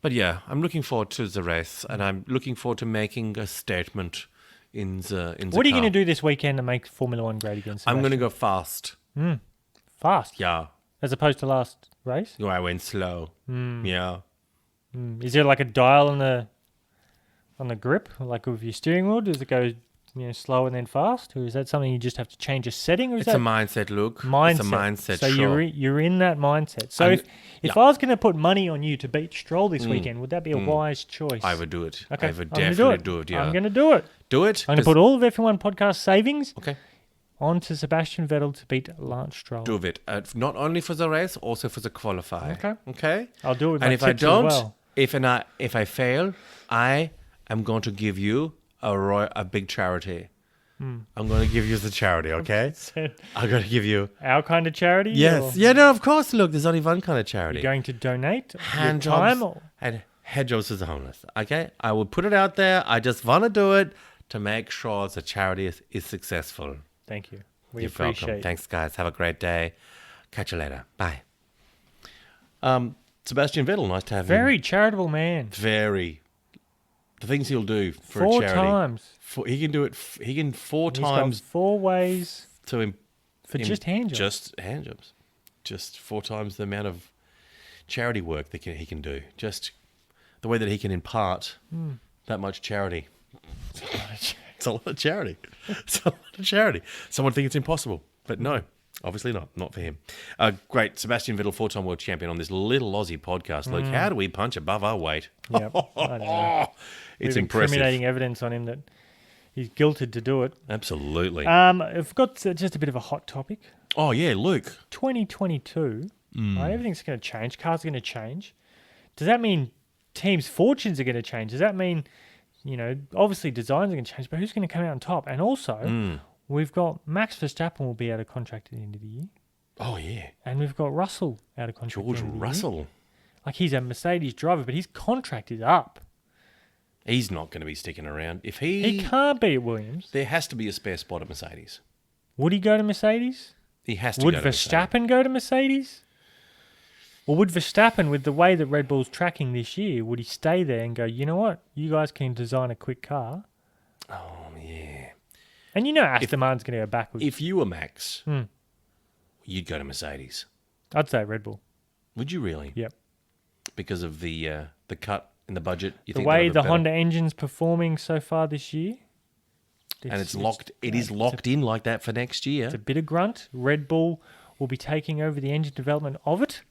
But yeah, I'm looking forward to the race, and I'm looking forward to making a statement in the. What are you going to do this weekend to make Formula One great again? I'm going to Sebastian? go fast. Fast, Yeah. as opposed to last race. I went slow. Yeah. Is there like a dial on the grip, like with your steering wheel? Does it go slow and then fast, or is that something you just have to change a setting? Or is It's a mindset, Luke. mindset? It's a mindset, So sure. you're in that mindset. So And- if I was going to put money on you to beat Stroll this weekend, would that be a wise choice? I would do it. Okay, I would I'm gonna definitely do it, yeah. I'm going to do it. Do it? I'm going to put all of F1 podcast savings Okay. onto Sebastian Vettel to beat Lance Stroll. Do it. Not only for the race, also for the qualifier. Okay. Okay? I'll do it with And my if I tips don't, as well. if I fail, I am going to give you a big charity. I'm going to give you the charity, okay? I'm going to give you... Our kind of charity? Yes. Or Yeah, no, of course. Look, there's only one kind of charity. you're going to donate Hand your time? jobs and head jobs to the homeless, okay? I will put it out there. I just want to do it to make sure the charity is successful. Thank you. We You're appreciate welcome. it. Thanks, guys. Have a great day. Catch you later. Bye. Sebastian Vettel, nice to have him. Very charitable man. Very. The things he'll do for Four a charity. times. He can do it. He can four He's times got 4 ways to him. for just hand jobs. Just hand jobs. Just 4 times the amount of charity work that he can do. Just the way that he can impart that much charity. It's a lot of charity. It's a lot of charity. Someone think it's impossible, but no, obviously not. Not for him. Great. Sebastian Vettel, 4-time world champion on this little Aussie podcast. Luke, how do we punch above our weight? Yep, I don't know. It's We've impressive. incriminating evidence on him that he's guilted to do it. Absolutely. I've got just a bit of a hot topic. Oh, yeah, Luke. 2022, everything's going to change. Cars are going to change. Does that mean teams' fortunes are going to change? Does that mean, obviously designs are going to change, but who's going to come out on top? And also, we've got Max Verstappen will be out of contract at the end of the year. Oh, yeah. And we've got Russell out of contract. George at the end of the year. Russell. Like, he's a Mercedes driver, but his contract is up. He's not going to be sticking around. If He can't be at Williams. there has to be a spare spot at Mercedes. Would he go to Mercedes? He has to Would go to Mercedes. Verstappen go to Mercedes? Or would Verstappen, with the way that Red Bull's tracking this year, would he stay there and go, you know what? You guys can design a quick car. Oh, yeah. And Aston Martin's going to go backwards. If you were Max, you'd go to Mercedes. I'd say Red Bull. Would you really? Yep. Because of the cut in the budget? You The think way they'll the have better? Honda engine's performing so far this year. And it's locked. It is locked in like that for next year. It's a bit of grunt. Red Bull will be taking over the engine development of it.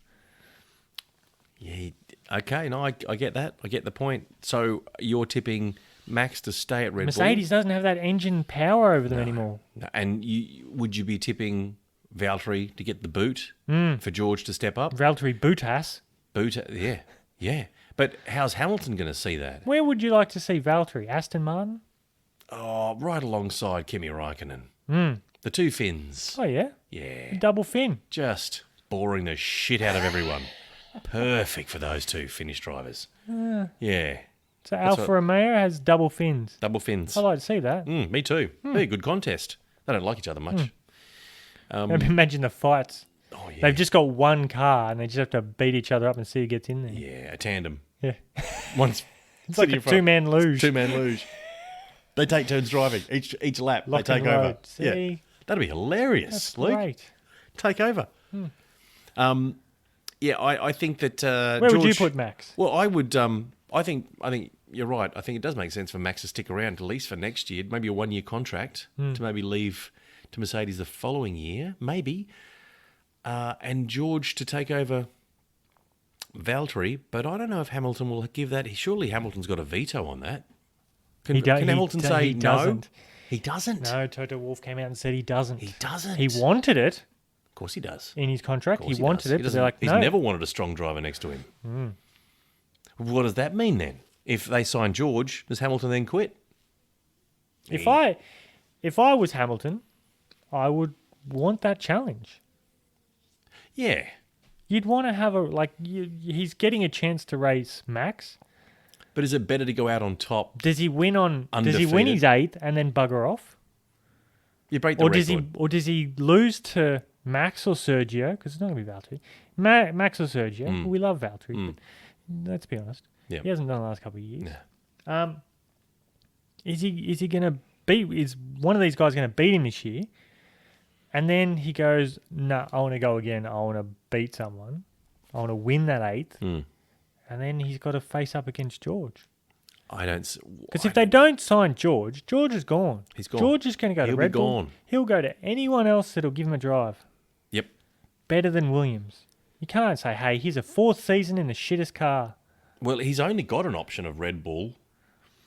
Yeah. Okay. No, I get that. I get the point. So you're tipping Max to stay at Red Mercedes doesn't have that engine power over them anymore. Bull? And would you be tipping Valtteri to get the boot for George to step up? Valtteri Bottas. Yeah. But how's Hamilton going to see that? Where would you like to see Valtteri? Aston Martin? Oh, right alongside Kimi Räikkönen. The two Finns. Oh, yeah. Yeah. Double fin. Just boring the shit out of everyone. Perfect for those two Finnish drivers. Yeah. So Alfa Romeo has double fins. Double fins. I'd like to see that. Me too. Be a good contest. They don't like each other much. Imagine the fights. Oh, yeah. They've just got one car and they just have to beat each other up and see who gets in there. Yeah, a tandem. Yeah. One's It's like a two-man luge. Two-man luge. They take turns driving. Each lap, Lock they take and over. load. See? Yeah. That'd be hilarious, That's Luke. great. Take over. Yeah, I think that Where would you put Max? Well, I would. I think you're right. I think it does make sense for Max to stick around at least for next year. Maybe a 1-year contract to maybe leave to Mercedes the following year, maybe. And George to take over Valtteri, but I don't know if Hamilton will give that. Surely Hamilton's got a veto on that. Can Hamilton say he no? doesn't. He doesn't. No, Toto Wolff came out and said he doesn't. He doesn't. He wanted it Of course he does. in his contract. Of course He wanted does. it, but they're like, He's no. never wanted a strong driver next to him. What does that mean then? If they sign George, does Hamilton then quit? If I was Hamilton, I would want that challenge. Yeah. You'd want to have he's getting a chance to race Max. But is it better to go out on top? Does he win Undefeated. his 8th and then bugger off? You break the Or record. does he lose to Max or Sergio? Because it's not going to be Valtteri. Max or Sergio. We love Valtteri, but let's be honest. Yeah. He hasn't done the last couple of years. Yeah. Is he going to beat? Is one of these guys going to beat him this year? And then he goes, "No, I want to go again. I want to beat someone. I want to win that 8th." And then he's got to face up against George. I don't. Because if they don't sign George, George is gone. He's gone. George is going to go to He'll be Red Bull. gone. He'll go to anyone else that'll give him a drive. Yep. Better than Williams. You can't say, hey, here's a 4th season in the shittest car. Well, he's only got an option of Red Bull,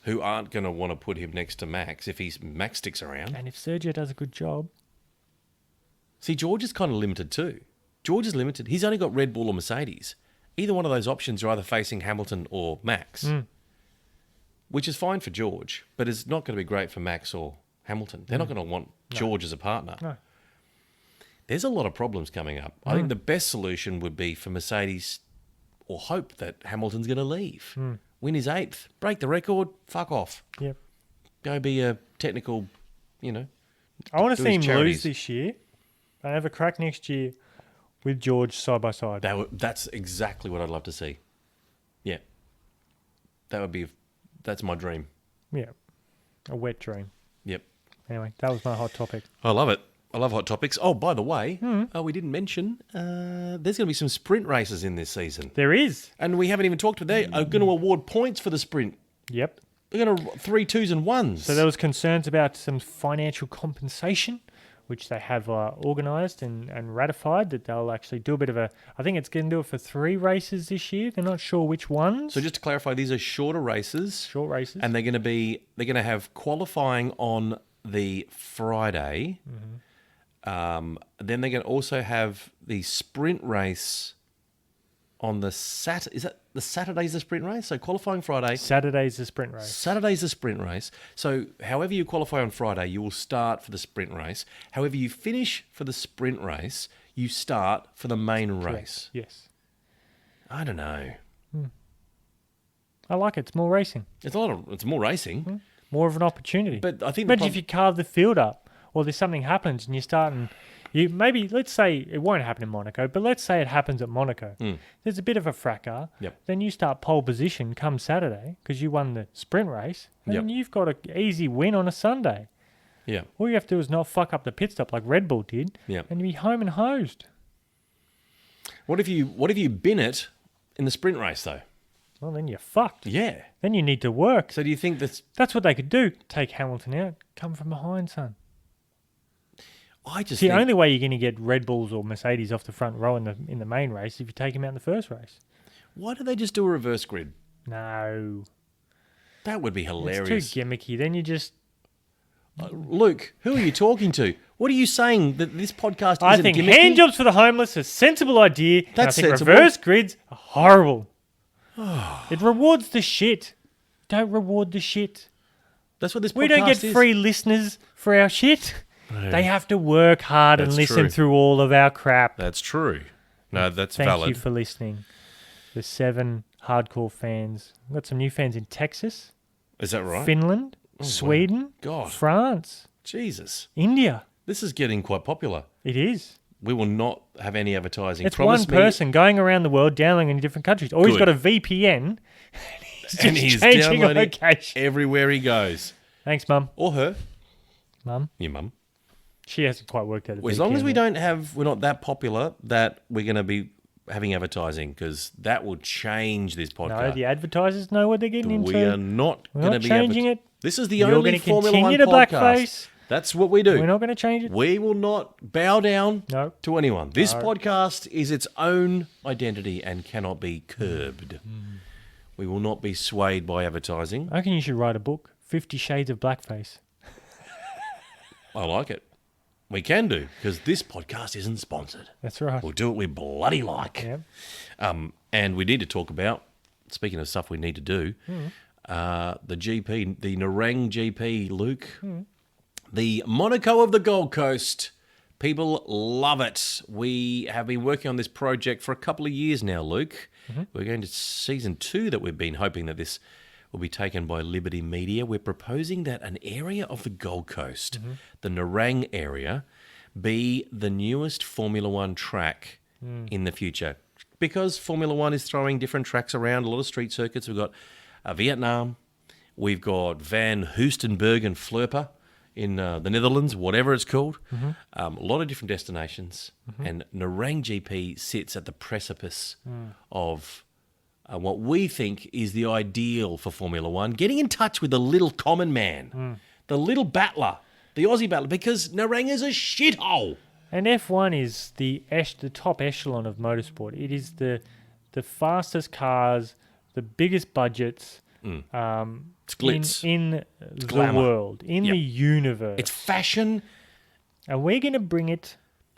who aren't going to want to put him next to Max if Max sticks around. And if Sergio does a good job. See, George is kind of limited too. George is limited. He's only got Red Bull or Mercedes. Either one of those options are either facing Hamilton or Max, which is fine for George, but it's not going to be great for Max or Hamilton. They're not going to want George as a partner. No. There's a lot of problems coming up. I think the best solution would be for Mercedes or hope that Hamilton's going to leave. Win his 8th, break the record, fuck off. Yep. Go be a technical, I want to do see his him charities. lose this year and have a crack next year with George side by side. That's exactly what I'd love to see. Yeah. That's my dream. Yeah. A wet dream. Yep. Anyway, that was my hot topic. I love it. I love hot topics. Oh, by the way, we didn't mention there's going to be some sprint races in this season. There is. And we haven't even talked about they are going to award points for the sprint. Yep. They're going to 3 2s and 1s. So there was concerns about some financial compensation, which they have organised and ratified, that they'll actually do a bit of a... I think it's going to do it for 3 races this year. They're not sure which ones. So just to clarify, these are shorter races. Short races. And they're going to have qualifying on the Friday. Then they're going to also have the sprint race on the Is that the Saturday's the sprint race? So qualifying Friday. Saturday's the sprint race. Saturday's the sprint race. So however you qualify on Friday, you will start for the sprint race. However you finish for the sprint race, you start for the main race. Yes. I don't know. I like it. It's more racing. It's more racing. More of an opportunity. But I think imagine if you carve the field up, or there's something happens and you start and let's say it won't happen in Monaco, but let's say it happens at Monaco. There's a bit of a fracas. Yep. Then you start pole position come Saturday because you won the sprint race, and Yep. then you've got an easy win on a Sunday. Yeah. All you have to do is not fuck up the pit stop like Red Bull did, Yep. and you'll be home and hosed. What if you bin it in the sprint race though? Well, then you're fucked. Yeah. Then you need to work. So do you think That's what they could do. Take Hamilton out. Come from behind, son. I just See, think, the only way you're going to get Red Bulls or Mercedes off the front row in the main race is if you take them out in the first race. why do they just do a reverse grid? No. That would be hilarious. It's too gimmicky. Then you just... Luke, who are you talking to? What are you saying that this podcast isn't I think gimmicky? hand jobs for the homeless is a sensible idea. That's and I think sensible. reverse grids are horrible. It rewards the shit. Don't reward the shit. That's what this podcast We don't get is. free listeners for our shit. They have to work hard and That's listen true. through all of our crap. That's true. No, that's Thank valid. you for listening. The 7 hardcore fans. We've got some new fans in Texas, Is that right? Finland, Sweden, God. France, Jesus. India. This is getting quite popular. It is. We will not have any advertising. It's Promise one me- person going around the world downloading in different countries. Or he's Good. got a VPN. and just he's changing downloading location. everywhere he goes. Thanks, Mum. Or her. Mum. Your mum. She hasn't quite worked out. As long as we're not that popular that we're going to be having advertising, because that will change this No, podcast. the advertisers know what they're getting into. We are not We're going to not be changing it. This is the You're only gonna Formula One continue to podcast. blackface. That's what we do. We're not going to change it. We will not bow down No. to anyone. This No. podcast is its own identity and cannot be curbed. We will not be swayed by advertising. I reckon you should write a book, 50 Shades of Blackface. I like it. We can do, because this podcast isn't sponsored. That's right. We'll do what we bloody like. Yeah. And we need to talk about, speaking of stuff we need to do, the GP, the Narang GP, Luke. The Monaco of the Gold Coast. People love it. We have been working on this project for a couple of years now, Luke. We're going to season 2 that we've been hoping that this will be taken by Liberty Media. We're proposing that an area of the Gold Coast, the Narang area, be the newest Formula One track in the future. Because Formula One is throwing different tracks around, a lot of street circuits. We've got Vietnam, we've got Van Hoostenberg and Flurper in the Netherlands, whatever it's called. A lot of different destinations. And Narang GP sits at the precipice of what we think is the ideal for Formula One, getting in touch with the little common man, the little battler, the Aussie battler, because Narang is a shithole. And F1 is the top echelon of motorsport. It is the fastest cars, the biggest budgets It's glitz. in the glamour. world, in the universe. It's fashion. And we're going to bring it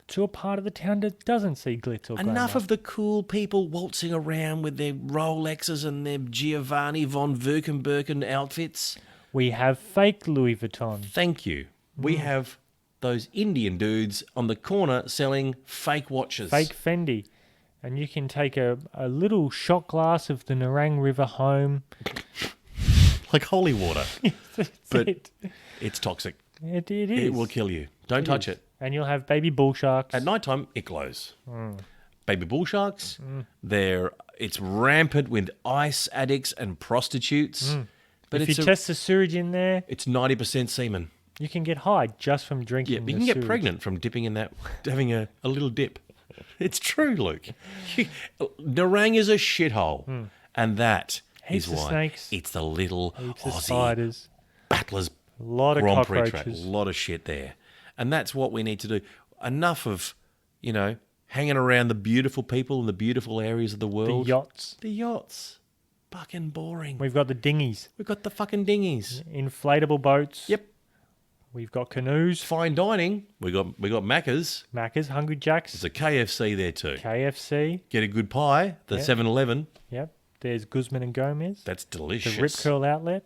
to a part of the town that doesn't see glitz or glamour. Enough of the cool people waltzing around with their Rolexes and their Giovanni von Württembergen outfits. We have fake Louis Vuitton. Thank you. We have those Indian dudes on the corner selling fake watches. Fake Fendi. And you can take a little shot glass of the Nerang River home. Like holy water. But it. it's toxic. It is. It will kill you. Don't touch it. And you'll have baby bull sharks. At night time, it glows. Baby bull sharks, it's rampant with ice addicts and prostitutes. But if you test the sewage in there, it's 90% semen. you can get high just from drinking. Yeah, but you the can get sewage. pregnant from dipping in that, having a little dip. It's true, Luke. Nerang is a shithole. And that Heaps is of why snakes. it's the little Heaps of Aussie spiders. battlers A lot of Grand Prix track. A cockroaches. lot of shit there. And that's what we need to do. Enough of, hanging around the beautiful people in the beautiful areas of the The world. yachts. The yachts. Fucking boring. We've got the dinghies. We've got the fucking dinghies. Inflatable boats. Yep. We've got canoes. Fine dining. We got Macca's. Macca's, Hungry Jack's. There's a KFC there too. KFC. Get a good pie. The Yep. 7-Eleven. Yep. There's Guzman and Gomez. That's The delicious. Rip Curl outlet.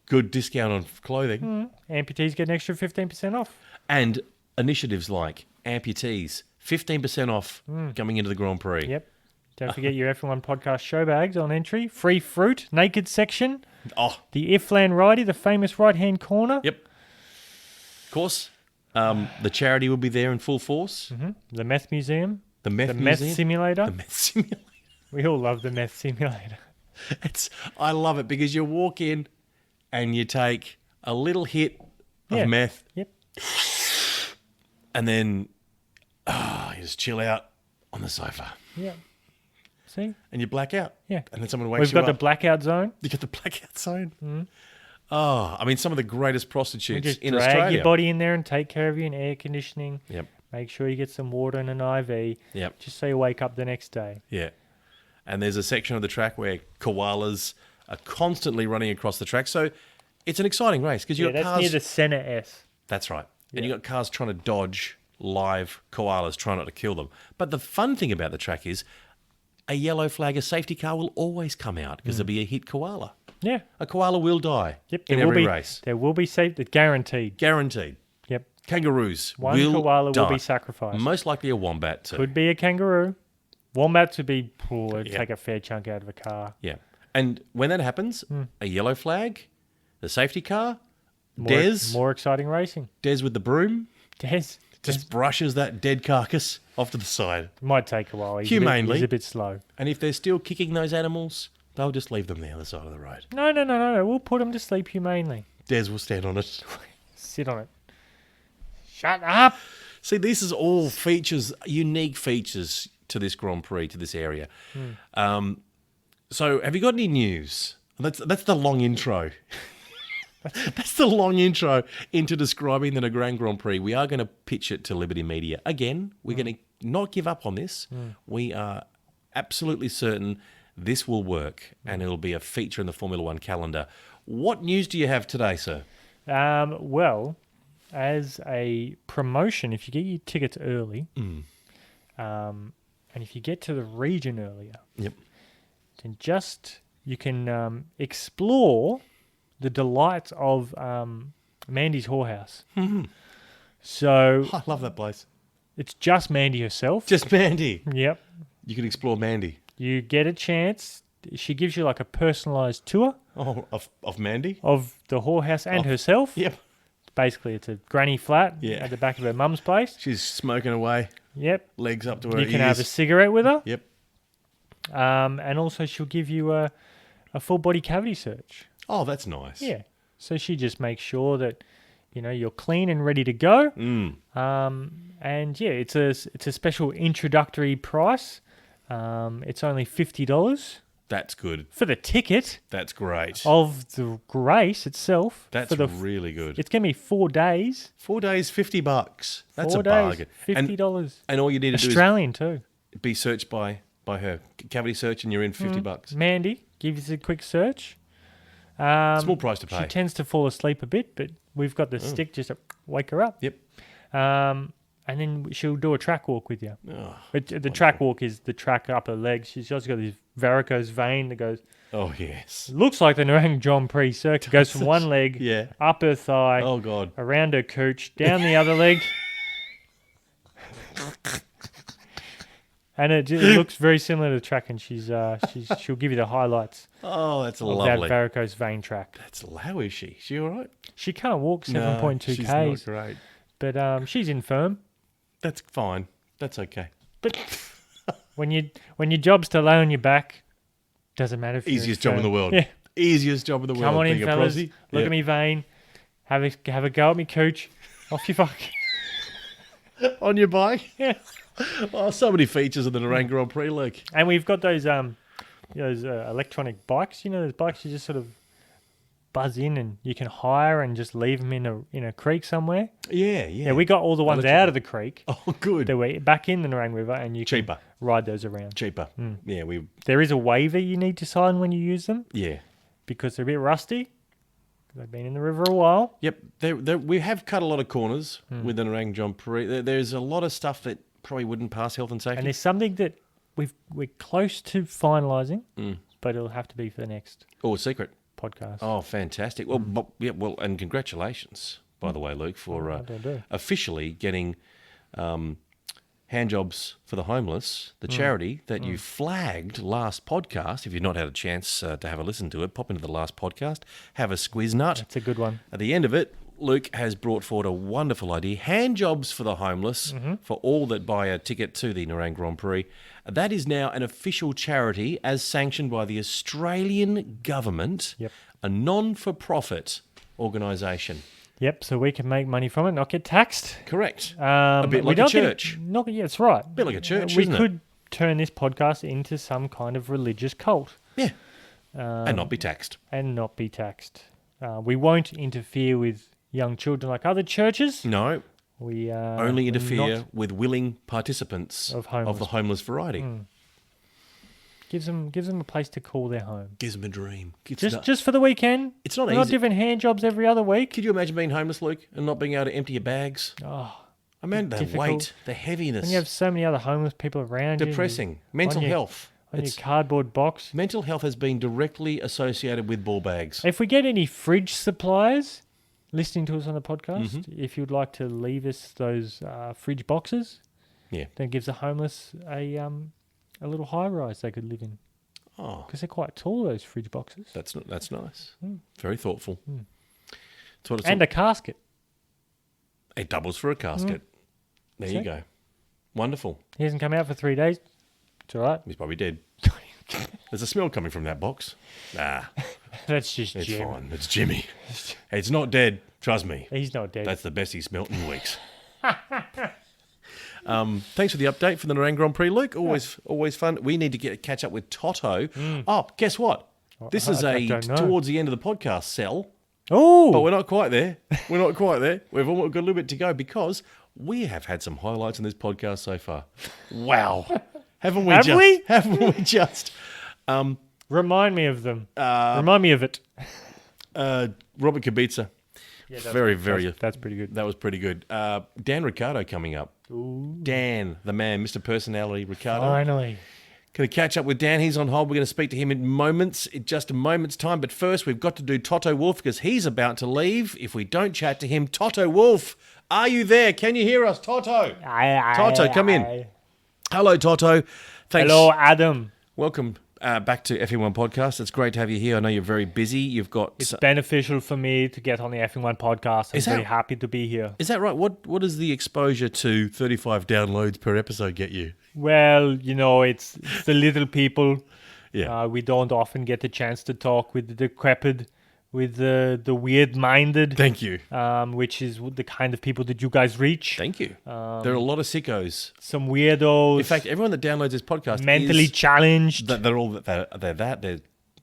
Good discount on clothing. Amputees get an extra 15% off. And initiatives like amputees. 15% off coming into the Grand Prix. Yep. Don't forget your F1 podcast show bags on entry. Free fruit, naked section. Oh, The Ifland Righty, the famous right-hand corner. yep. Of course. The charity will be there in full force. The Meth Museum. The meth The Meth museum. Simulator. The meth simulator. We all love the Meth Simulator. I love it because you walk in and you take a little hit of Yeah. meth Yep. and then you just chill out on the sofa Yeah. See? and you black out. Yeah. And then someone wakes We've you got up. the blackout zone. You got the blackout zone. Oh, I mean, some of the greatest You prostitutes just in drag Australia. your body in there and take care of you in air conditioning. Yep. Make sure you get some water and an IV. Yep. Just so you wake up the next day. Yeah. And there's a section of the track where koalas are constantly running across the track. So it's an exciting race because Yeah, you've got that's cars. near the Senna S. That's right. And you've got cars trying to dodge live koalas, trying not to kill them. But the fun thing about the track is a yellow flag, a safety car will always come out because there'll be a hit koala. Yeah. A koala will die Yep. in There will every be race. There will be safe. Guaranteed. Guaranteed. Yep. Kangaroos One will koala die. will be sacrificed. Most likely a wombat too. Could be a kangaroo. Wombats would be it'd Yeah. take a fair chunk out of a car. Yeah. And when that happens, a yellow flag, the safety car, More exciting racing. Des with the broom, Des just brushes that dead carcass off to the side. might take a while. Humanely. He's a bit slow. And if they're still kicking those animals, they'll just leave them there on the side of the road. No. We'll put them to sleep humanely. Des will stand on it. Sit on it. Shut up. See, this is all features, unique features to this Grand Prix, to this area. So have you got any news? That's the long intro. That's the long intro into describing the Nerang Grand Prix. We are going to pitch it to Liberty Media. Again, we're going to not give up on this. We are absolutely certain this will work and it'll be a feature in the Formula One calendar. What news do you have today, sir? Well, as a promotion, if you get your tickets early, and if you get to the region earlier, Yep. then you can explore the delights of Mandy's Whorehouse. So I love that place. it's just Mandy herself. Just Mandy. Yep. You can explore Mandy. You get a chance. She gives you like a personalised tour Oh, of Mandy? of the whorehouse and herself. Yep. Basically, it's a granny flat Yeah. at the back of her mum's place. She's smoking away, Yep. legs up to her You can have a ears. cigarette with her. Yep. And also she'll give you a full body cavity search. Oh, that's nice. Yeah. So she just makes sure that, you're clean and ready to go. And yeah, it's a special introductory price. It's only $50 That's good. for the ticket That's great. of the race itself. That's for the, really good. It's going to be 4 days. 4 days, $50. That's 4 a days, bargain. $50. And all you need to do Australian too. is be searched by her. Cavity search and you're in $50. Mandy, give us a quick search. Small price to pay. She tends to fall asleep a bit, but we've got the stick just to wake her up. Yep. And then she'll do a track walk with you. Oh, But the track walk is the track up her legs. She's just got this varicose vein that goes, oh yes. looks like the Narang John Prix circuit. Goes from one leg, Yeah. up her thigh, Oh God. around her cooch, down the other leg. And it looks very similar to the track, and she'll give you the highlights Oh, that's of lovely. that varicose vein track. That's how is she? She all right? She can't walk 7.2 No, she's k's, not great. but she's infirm. That's fine. That's okay. But when your job's to lay on your back, doesn't matter if Easiest you're job in the world. Yeah. Easiest job in the world. Come on in, being a fellas. prosy. Look Yep. at me vein. Have a go at me cooch. Off you fuck. On your bike. Yeah. Oh, so many features of the Narang Grand Prix, Luke. And we've got those electronic bikes. You know, those bikes you just sort of buzz in and you can hire and just leave them in a creek somewhere. Yeah. Yeah, we got all the ones Electrical. out of the creek. Oh, good. That were back in the Narang River, and you can Cheaper. ride those around. Cheaper. Yeah, There is a waiver you need to sign when you use them yeah. because they're a bit rusty. They've been in the river a while. Yep. We have cut a lot of corners with the Narang Grand Prix. There's a lot of stuff that probably wouldn't pass health and safety. And there's something that we're close to finalising, but it'll have to be for the next Oh, secret. podcast. Oh, fantastic. Well, and congratulations, by the way, Luke, for do. officially getting hand jobs for the homeless, the charity that you flagged last podcast. If you've not had a chance to have a listen to it, pop into the last podcast, have a squiz nut. That's a good one. At the end of it, Luke has brought forward a wonderful idea. Hand jobs for the homeless for all that buy a ticket to the Narang Grand Prix. That is now an official charity as sanctioned by the Australian government, Yep. a non-for-profit organisation. Yep, so we can make money from it, not get taxed. Correct. A bit we like a don't get- church. Yeah, that's right. A bit like a church, We isn't it? could turn this podcast into some kind of religious cult Yeah. And not be taxed. and not be taxed. We won't interfere with young children like other churches. No, We only we're interfere not- with willing participants Of of homeless. the homeless variety. gives them a place to call their home. Gives them a dream. Just for the weekend. It's not We're not easy. different hand jobs every other week. Could you imagine being homeless, Luke, and not being able to empty your bags? Oh, I mean, the difficult. weight, the heaviness. and you have so many other homeless people around you. Depressing. Mental your- health. On your It's- cardboard box. mental health has been directly associated with ball bags. If we get any fridge suppliers listening to us on the podcast, Mm-hmm. if you'd like to leave us those fridge boxes, Yeah. then it gives the homeless a little high rise they could live in Oh, because they're quite tall. Those fridge boxes that's nice. Very thoughtful. That's what it's and a casket. it doubles for a casket. There you See? go. Wonderful. He hasn't come out for 3 days. It's all right. He's probably dead. There's a smell coming from that box. Ah, That's just it's Jim. fine. It's Jimmy. It's not dead. Trust me. He's not dead. That's the best he's smelt in weeks. Thanks for the update for the Narang Grand Prix, Luke. Always fun. We need to catch up with Toto. Oh, guess what? This is I don't know. towards the end of the podcast, Cell. Oh, But we're not quite there. We're not quite there. We've almost got a little bit to go because we have had some highlights in this podcast so far. Wow. Haven't we Have just? we? Haven't we just? remind me of them. Remind me of it. Robert Kubica. Yeah, that's pretty good. That was pretty good. Dan Ricciardo coming up. Dan, the man, Mr. Personality Ricciardo. Finally. Going to catch up with Dan. He's on hold. We're going to speak to him in just a moment's time. But first, we've got to do Toto Wolff because he's about to leave. If we don't chat to him, Toto Wolff, are you there? Can you hear us, Toto? Toto, come in. Hello, Toto. Thanks. Hello, Adam. Welcome back to F1 Podcast. It's great to have you here. I know you're very busy. You've got... It's beneficial for me to get on the F1 podcast. I'm Is that- very happy to be here. Is that right? What does the exposure to 35 downloads per episode get you? Well, it's the little people. Yeah. We don't often get the chance to talk with the decrepit, with the weird-minded, Thank you. which is the kind of people that you guys reach. Thank you. There are a lot of sickos. Some weirdos. In fact, everyone that downloads this podcast mentally is challenged. they're all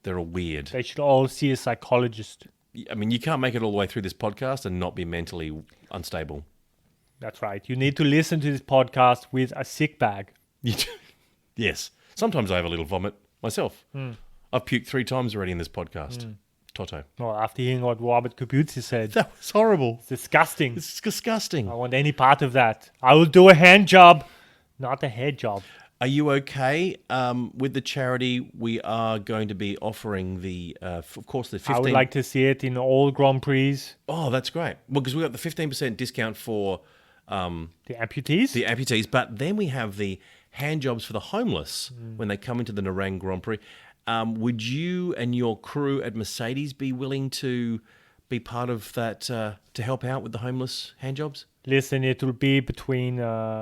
they're all weird. They should all see a psychologist. I mean, you can't make it all the way through this podcast and not be mentally unstable. That's right. You need to listen to this podcast with a sick bag. Yes. Sometimes I have a little vomit myself. I've puked 3 times already in this podcast. Toto. Well, after hearing what Robert Kubutzi said, That was horrible. it's disgusting. It's disgusting. I want any part of that. I will do a hand job, not a head job. Are you okay? With the charity, we are going to be offering the, of course, the 15... I would like to see it in all Grand Prix. Oh, that's great. Well, because we got the 15% discount for The amputees? the amputees, but then we have the hand jobs for the homeless when they come into the Nerang Grand Prix. Would you and your crew at Mercedes be willing to be part of that, to help out with the homeless hand jobs? Listen, it will be between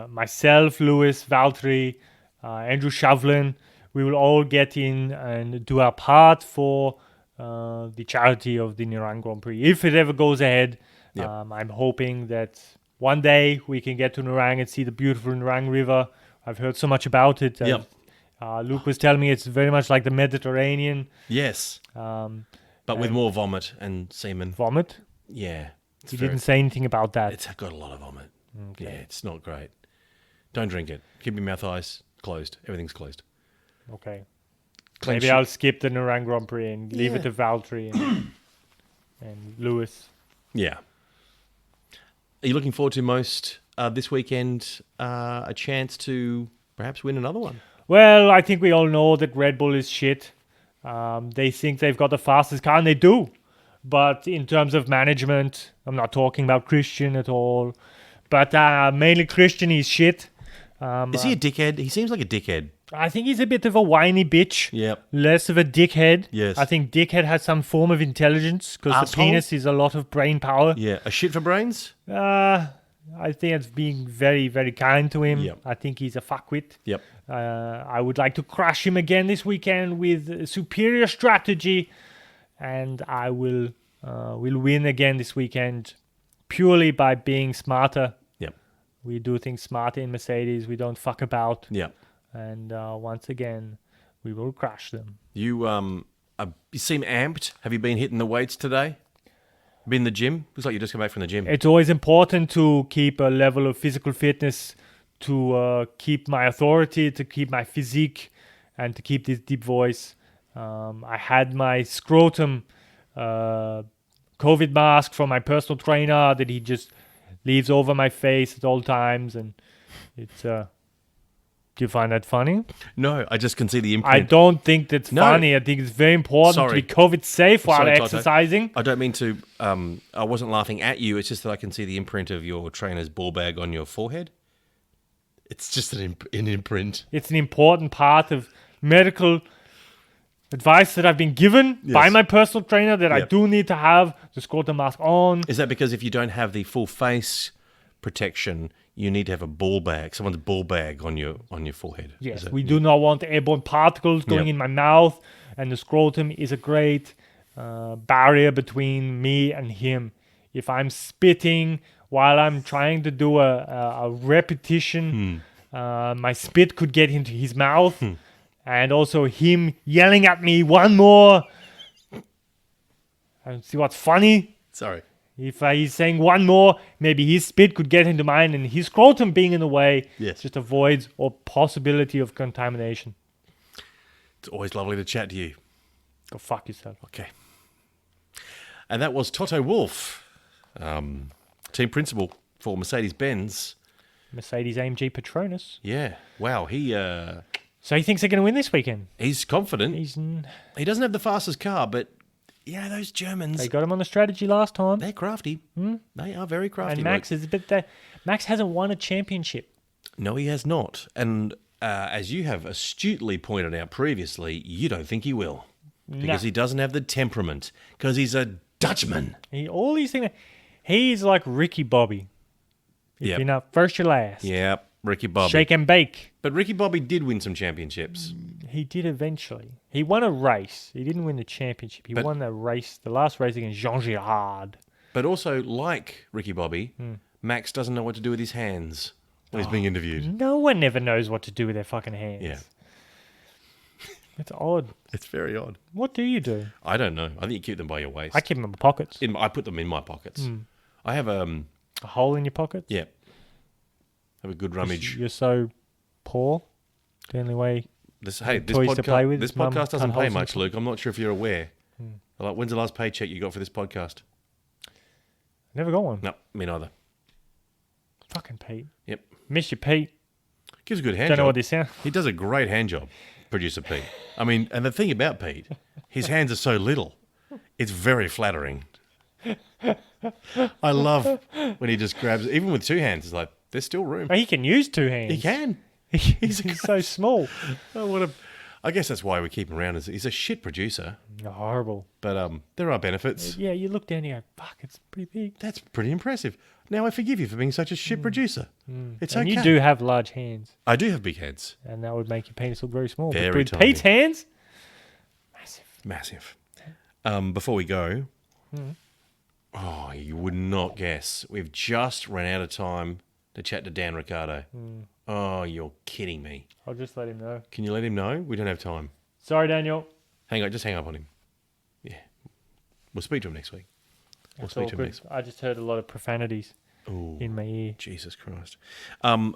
myself, Lewis, Valtteri, Andrew Shavlin. We will all get in and do our part for the charity of the Nerang Grand Prix. If it ever goes ahead, Yep. I'm hoping that one day we can get to Nerang and see the beautiful Nerang River. I've heard so much about it. Yep. Luke was telling me it's very much like the Mediterranean. Yes, but with more vomit and semen. Vomit? Yeah. He didn't say anything about that. It's got a lot of vomit. Yeah, it's not great. Don't drink it. Keep your mouth eyes closed. Everything's closed. Okay. Clean Maybe sheet. I'll skip the Nerang Grand Prix and leave it Yeah. to Valtteri and Lewis. Yeah. Are you looking forward to most this weekend a chance to perhaps win another one? Well, I think we all know that Red Bull is shit. They think they've got the fastest car, and they do. But in terms of management, I'm not talking about Christian at all. But mainly Christian is shit. Is he a dickhead? He seems like a dickhead. I think he's a bit of a whiny bitch. Yep. Less of a dickhead. Yes. I think dickhead has some form of intelligence because the Asshole? penis is a lot of brain power. Yeah. A shit for brains? I think it's being very, very kind to him. Yep. I think he's a fuckwit. Yep. I would like to crush him again this weekend with superior strategy, and I will win again this weekend purely by being smarter. Yep. We do things smarter in Mercedes. We don't fuck about. Yep. And once again, we will crush them. You seem amped. Have you been hitting the weights today? Been in the gym? Looks like you just come back from the gym. It's always important to keep a level of physical fitness, to keep my authority, to keep my physique, and to keep this deep voice. I had my scrotum COVID mask from my personal trainer that he just leaves over my face at all times, and it's. Do you find that funny? No, I just can see the imprint. I don't think that's No. funny. I think it's very important Sorry. to be COVID safe while Sorry, Toto. exercising. I don't mean to. I wasn't laughing at you. It's just that I can see the imprint of your trainer's ball bag on your forehead. It's just an imprint. It's an important part of medical advice that I've been given by my personal trainer that I Yep. do need to have the scrotum mask on. Is that because if you don't have the full face protection, you need to have a ball bag, someone's ball bag on your forehead? Yes, Is that- we do not want airborne particles going Yep. in my mouth, and the scrotum is a great barrier between me and him. If I'm spitting while I'm trying to do a repetition, my spit could get into his mouth, and also him yelling at me one more. And see what's funny? Sorry. If he's saying one more, maybe his spit could get into mine, and his scrotum being in the way Yes. just avoids all possibility of contamination. It's always lovely to chat to you. Go fuck yourself. Okay. And that was Toto Wolff, team principal for Mercedes-Benz. Mercedes AMG Patronus. Yeah. Wow. So he thinks they're going to win this weekend. He's confident. They He doesn't have the fastest car, but yeah, those Germans, got him on the strategy last time. they're crafty. They are very crafty. And Max is a bit there. Max hasn't won a championship. No, he has not. And as you have astutely pointed out previously, you don't think he will. Because he doesn't have the temperament. Because he's a Dutchman. All these things. He's like Ricky Bobby. If Yep. you're not first, you're last. Yep. Ricky Bobby. Shake and bake. But Ricky Bobby did win some championships. He did eventually. He won a race. He didn't win the championship. He won the race, the last race against Jean Girard. But also, like Ricky Bobby, Max doesn't know what to do with his hands when he's being interviewed. No one ever knows what to do with their fucking hands. Yeah. It's odd. It's very odd. What do you do? I don't know. I think you keep them by your waist. I keep them in my pockets. I put them in my pockets. I have A hole in your pocket? yeah. Have a good rummage. You're so poor. The only way... This toys to play with, this Mum podcast doesn't can't pay hold much, some- Luke. I'm not sure if you're aware. Like, when's the last paycheck you got for this podcast? Never got one. No, me neither. Fucking Pete. Yep. Miss you, Pete. Gives a good hand Don't job. know what this sounds... He does a great hand job, producer Pete. I mean, and the thing about Pete, his hands are so little. It's very flattering. I love when he just grabs, even with two hands, it's like, there's still room. He can use two hands. He can. He's so small. Oh, I guess that's why we keep him around. He's a shit producer, Horrible. but there are benefits. Yeah, you look down and you go, fuck, it's pretty big. That's pretty impressive. Now I forgive you for being such a shit producer. It's And okay. you do have large hands, I do have big hands. and that would make your penis look very small. Very but with tiny. Pete's hands, Massive. Before we go, oh, you would not guess. We've just run out of time to chat to Dan Ricciardo. Oh, you're kidding me. I'll just let him know. Can you let him know? We don't have time. Sorry, Daniel. Just hang up on him. Yeah. We'll speak to him next week. That's all good. I just heard a lot of profanities Ooh, in my ear. Jesus Christ.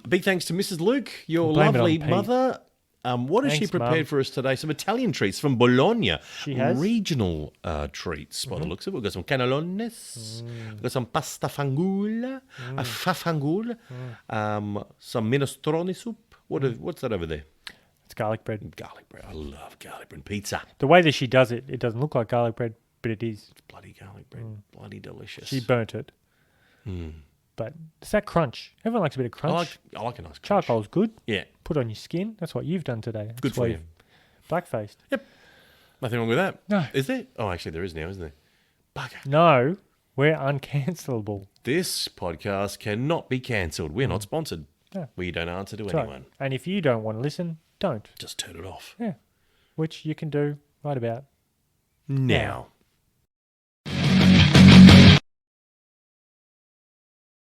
Big thanks to Mrs. Luke, your Blame it on lovely Pete. mother. What has she Thanks, prepared Mum. for us today? Some Italian treats from Bologna. She has? Regional treats, by the looks of it. We've got some cannellones. We've got some pasta fangoula, a fafangul, some minestrone soup. What's that over there? It's garlic bread. Garlic bread. I love garlic bread. Pizza. The way that she does it, it doesn't look like garlic bread, but it is. Bloody garlic bread. Bloody delicious. She burnt it. But it's that crunch. Everyone likes a bit of crunch. I like a nice crunch. Charcoal's good. Yeah. Put on your skin. That's what you've done today. That's Good why for you. you've Black-faced. Yep. Nothing wrong with that. No. Is there? Oh, actually, there is now, isn't there? Bugger. No, we're uncancelable. This podcast cannot be cancelled. We're not sponsored. No. We don't answer to That's right. anyone. And if you don't want to listen, don't. Just turn it off. Yeah. Which you can do right about Now.